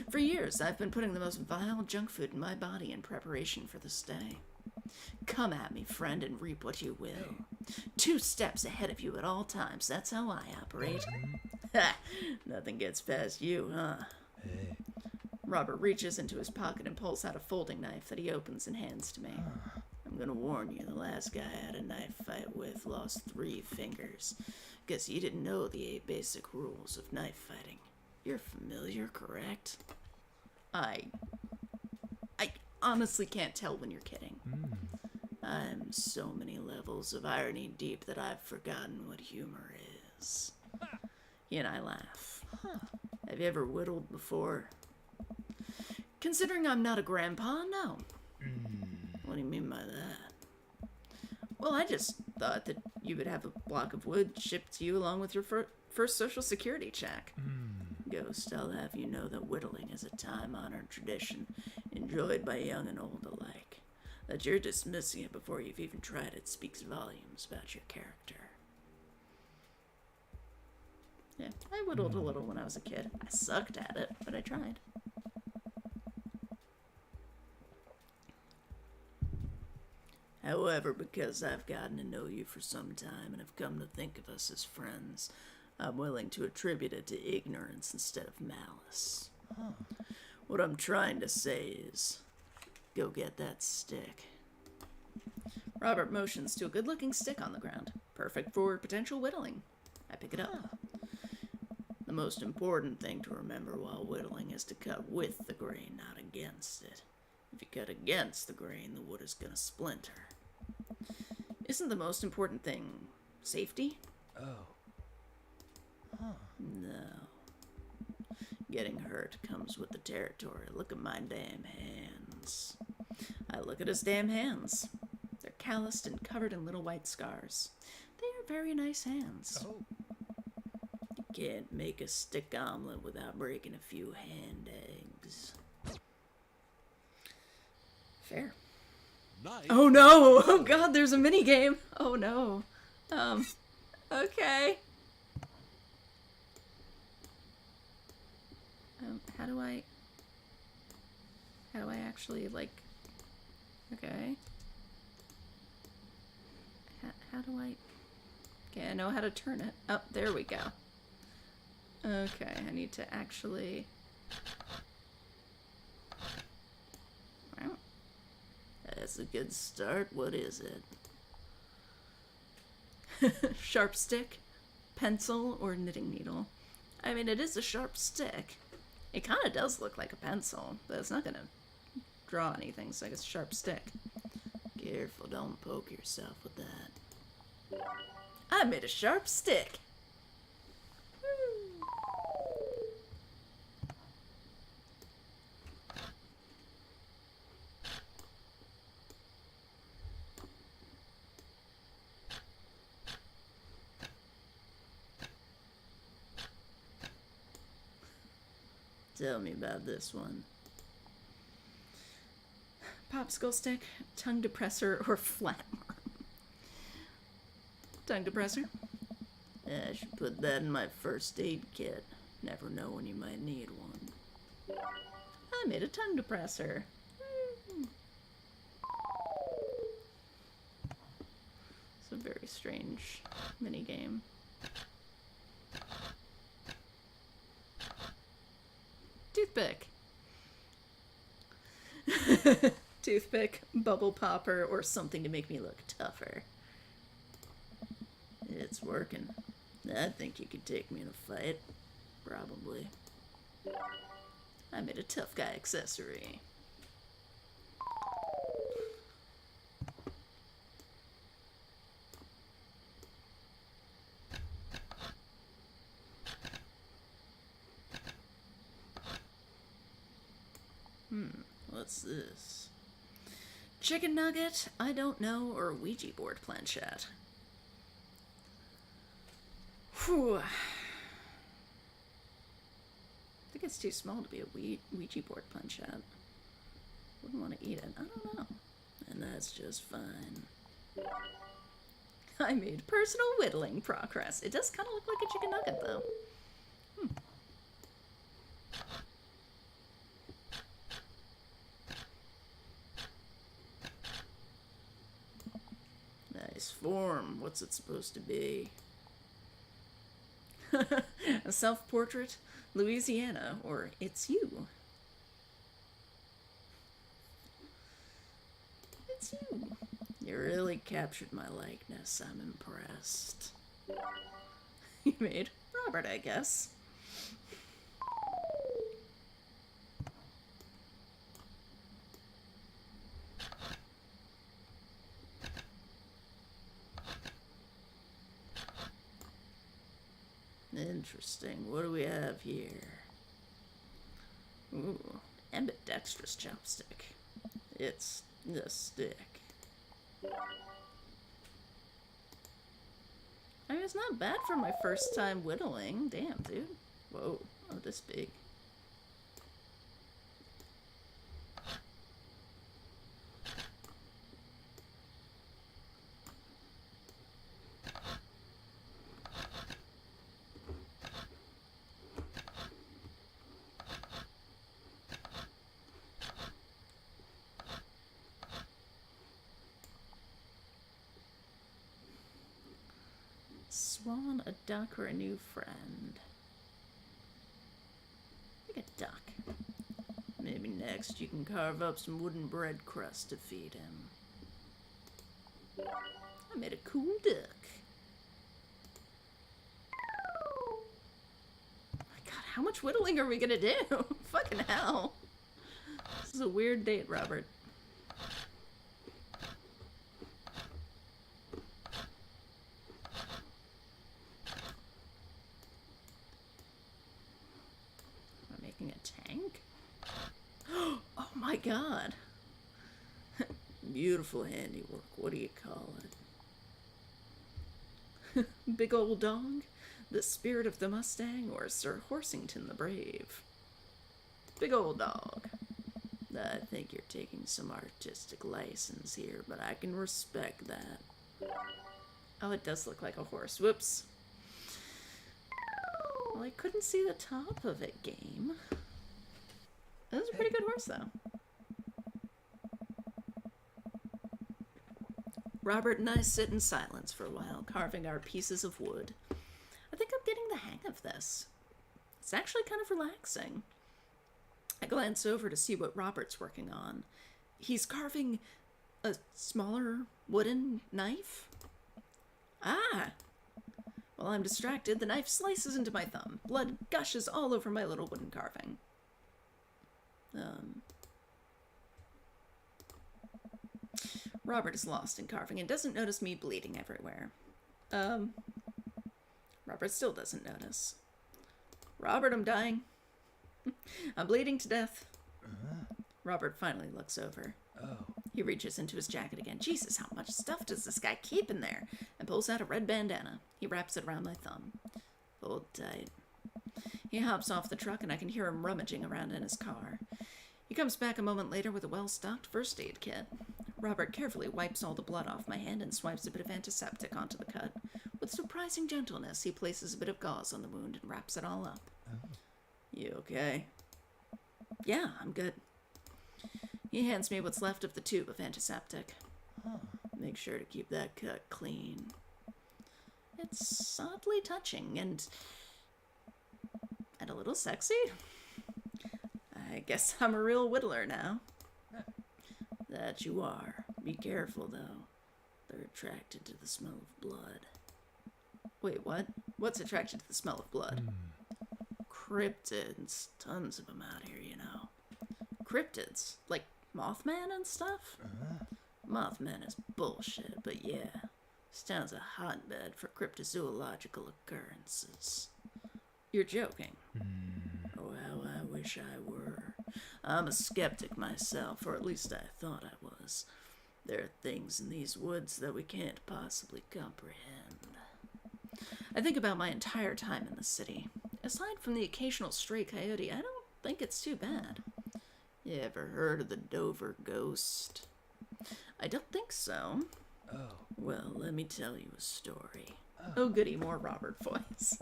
For years, I've been putting the most vile junk food in my body in preparation for this day. Come at me, friend, and reap what you will. 2 steps ahead of you at all times. That's how I operate. Ha! Nothing gets past you, huh? Robert reaches into his pocket and pulls out a folding knife that he opens and hands to me. I'm gonna warn you, the last guy I had a knife fight with lost 3 fingers. Guess you didn't know the 8 basic rules of knife fighting. You're familiar, correct? I honestly can't tell when you're kidding. I'm so many levels of irony deep that I've forgotten what humor is. He and I laugh. Have you ever whittled before? Considering I'm not a grandpa, no. What do you mean by that? Well, I just thought that you would have a block of wood shipped to you along with your first Social Security check. Ghost, I'll have you know that whittling is a time-honored tradition enjoyed by young and old alike. That you're dismissing it before you've even tried it speaks volumes about your character. Yeah, I whittled a little when I was a kid. I sucked at it, but I tried. However, because I've gotten to know you for some time and have come to think of us as friends, I'm willing to attribute it to ignorance instead of malice. What I'm trying to say is, go get that stick. Robert motions to a good-looking stick on the ground, perfect for potential whittling. I pick it up. The most important thing to remember while whittling is to cut with the grain, not against it. If you cut against the grain, the wood is gonna splinter. Isn't the most important thing safety? No. Getting hurt comes with the territory. Look at my damn hands. I look at his damn hands. They're calloused and covered in little white scars. They are very nice hands. You can't make a stick omelet without breaking a few hand eggs. Fair. Nice. Oh no! Oh god, there's a mini game. Oh no. Okay. How do I actually, like, okay. How do I, okay, I know how to turn it. Oh, there we go. Okay, I need to actually, wow. That's a good start. What is it? Sharp stick, pencil, or knitting needle? I mean, it is a sharp stick. It kind of does look like a pencil, but it's not going to draw anything, so I guess sharp stick. Careful, don't poke yourself with that. I made a sharp stick. Tell me about this one. Popsicle stick, tongue depressor, or flatworm? Tongue depressor? I should put that in my first aid kit. Never know when you might need one. I made a tongue depressor. It's a very strange minigame. Toothpick. Toothpick, bubble popper, or something to make me look tougher. It's working. I think you could take me in a fight. Probably. I made a tough guy accessory. What's this? Chicken nugget, I don't know, or Ouija board planchette. Whew. I think it's too small to be a Ouija board planchette. Wouldn't want to eat it. I don't know. And that's just fine. I made personal whittling progress. It does kind of look like a chicken nugget, though. Nice form. What's it supposed to be? A self-portrait? Louisiana, or It's You. It's you. You really captured my likeness. I'm impressed. You made Robert, I guess. Interesting. What do we have here? Ooh, ambidextrous chopstick. It's a stick. I mean, it's not bad for my first time whittling. Damn, dude. Whoa. Oh, this big. Swan, a duck, or a new friend? I think a duck. Maybe next you can carve up some wooden bread crust to feed him. I made a cool duck. Oh my god, how much whittling are we gonna do? Fucking hell. This is a weird date, Robert. Oh my god. Beautiful handiwork. What do you call it? Big old dog? The spirit of the Mustang, or Sir Horsington the Brave? Big old dog. I think you're taking some artistic license here, but I can respect that. Oh, it does look like a horse. Whoops. Well, I couldn't see the top of it, game. That was a pretty good horse, though. Robert and I sit in silence for a while, carving our pieces of wood. I think I'm getting the hang of this. It's actually kind of relaxing. I glance over to see what Robert's working on. He's carving a smaller wooden knife. Ah! While I'm distracted, the knife slices into my thumb. Blood gushes all over my little wooden carving. Robert is lost in carving and doesn't notice me bleeding everywhere. Robert still doesn't notice. Robert, I'm dying. I'm bleeding to death. Robert finally looks over. He reaches into his jacket again. Jesus, how much stuff does this guy keep in there? And pulls out a red bandana. He wraps it around my thumb. Hold tight. He hops off the truck and I can hear him rummaging around in his car. He comes back a moment later with a well-stocked first aid kit. Robert carefully wipes all the blood off my hand and swipes a bit of antiseptic onto the cut. With surprising gentleness, he places a bit of gauze on the wound and wraps it all up. You okay? Yeah, I'm good. He hands me what's left of the tube of antiseptic. Make sure to keep that cut clean. It's oddly touching and a little sexy. I guess I'm a real whittler now. That you are. Be careful, though. They're attracted to the smell of blood. Wait, what? What's attracted to the smell of blood? Cryptids. Tons of them out here, you know. Cryptids? Like Mothman and stuff? Mothman is bullshit, but yeah. This town's a hotbed for cryptozoological occurrences. You're joking. Oh, how I wish I were. I'm a skeptic myself, or at least I thought I was. There are things in these woods that we can't possibly comprehend. I think about my entire time in the city. Aside from the occasional stray coyote, I don't think it's too bad. You ever heard of the Dover ghost? I don't think so. Well, let me tell you a story. Oh goody, more Robert voice.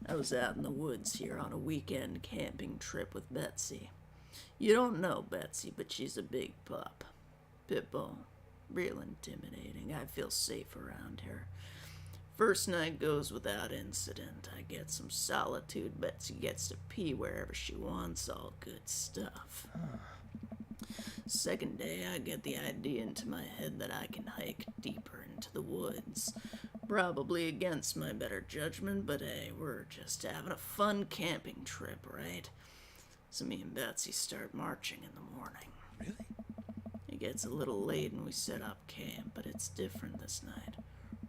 I was out in the woods here on a weekend camping trip with Betsy. You don't know Betsy, but she's a big pup. Pitbull. Real intimidating. I feel safe around her. First night goes without incident. I get some solitude. Betsy gets to pee wherever she wants. All good stuff. Second day, I get the idea into my head that I can hike deeper into the woods. Probably against my better judgment, but hey, we're just having a fun camping trip, right? So me and Betsy start marching in the morning. Really? It gets a little late and we set up camp, but it's different this night.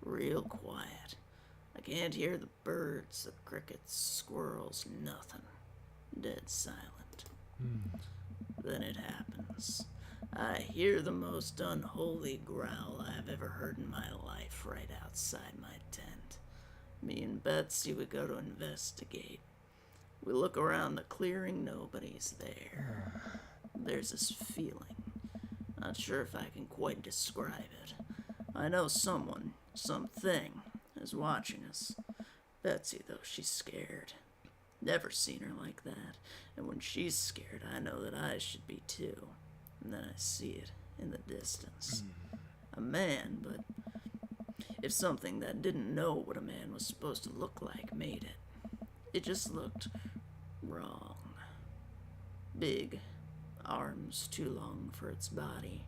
Real quiet. I can't hear the birds, the crickets, squirrels, nothing. Dead silent. Then it happens. I hear the most unholy growl I've ever heard in my life right outside my tent. Me and Betsy, we go to investigate. We look around the clearing, nobody's there. There's this feeling. Not sure if I can quite describe it. I know someone, something, is watching us. Betsy, though, she's scared. Never seen her like that. And when she's scared, I know that I should be too. And then I see it in the distance. A man, but if something that didn't know what a man was supposed to look like made it, it just looked wrong. Big, arms too long for its body,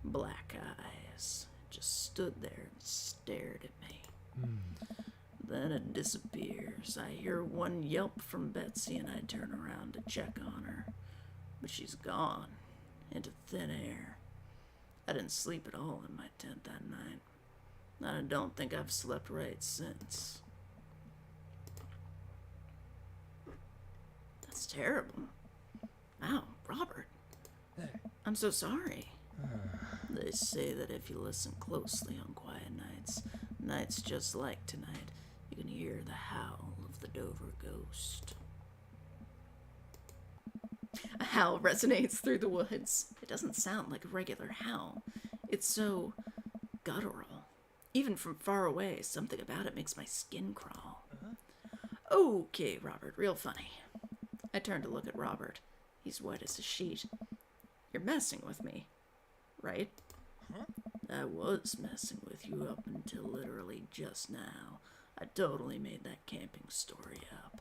black eyes. It just stood there and stared at me. Then it disappears. I hear one yelp from Betsy and I turn around to check on her. But she's gone. Into thin air. I didn't sleep at all in my tent that night. I don't think I've slept right since. That's terrible. Wow, Robert. Hey. I'm so sorry. They say that if you listen closely on quiet nights, nights just like tonight, you can hear the howl of the Dover ghost. A howl resonates through the woods. It doesn't sound like a regular howl. It's so guttural. Even from far away, something about it makes my skin crawl. Okay, Robert, real funny. I turn to look at Robert. He's white as a sheet. You're messing with me, right? I was messing with you up until literally just now. I totally made that camping story up.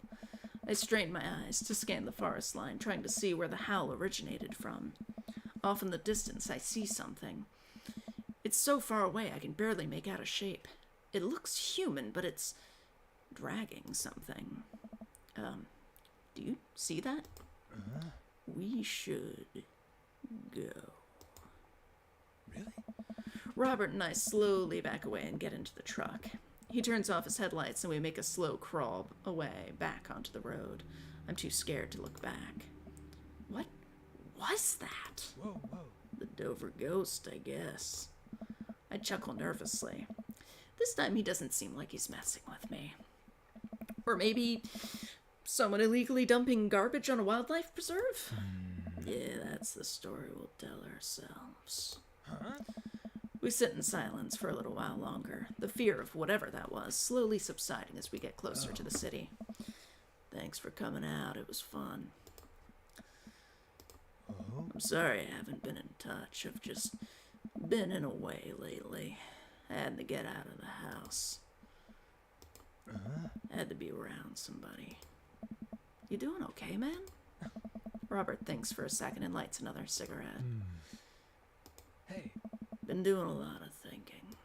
I strained my eyes to scan the forest line, trying to see where the howl originated from. Off in the distance, I see something. It's so far away I can barely make out a shape. It looks human, but it's dragging something. Do you see that? We should go. Really? Robert and I slowly back away and get into the truck. He turns off his headlights and we make a slow crawl away back onto the road. I'm too scared to look back. What was that? Whoa, whoa. The Dover ghost, I guess. I chuckle nervously. This time he doesn't seem like he's messing with me. Or maybe someone illegally dumping garbage on a wildlife preserve? Yeah, that's the story we'll tell ourselves. Huh? We sit in silence for a little while longer, the fear of whatever that was slowly subsiding as we get closer to the city. Thanks for coming out, it was fun. Oh? I'm sorry I haven't been in touch. I've just been in a way lately. I had to get out of the house. Had to be around somebody. You doing okay, man? Robert thinks for a second and lights another cigarette. Hey. Been doing a lot of thinking.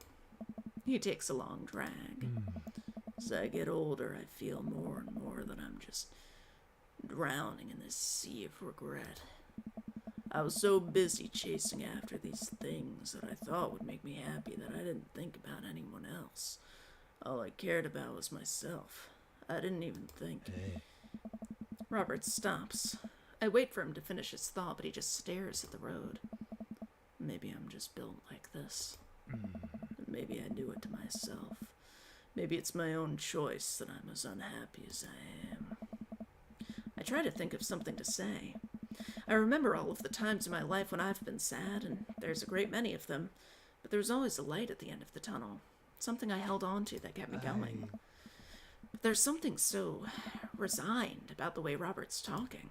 He takes a long drag. As I get older, I feel more and more that I'm just drowning in this sea of regret. I was so busy chasing after these things that I thought would make me happy that I didn't think about anyone else. All I cared about was myself. I didn't even think. Hey. Robert stops. I wait for him to finish his thought, but he just stares at the road. Maybe I'm just built like this. Maybe I do it to myself. Maybe it's my own choice that I'm as unhappy as I am. I try to think of something to say. I remember all of the times in my life when I've been sad, and there's a great many of them, but there's always a light at the end of the tunnel. Something I held on to that kept me going. But there's something so resigned about the way Robert's talking.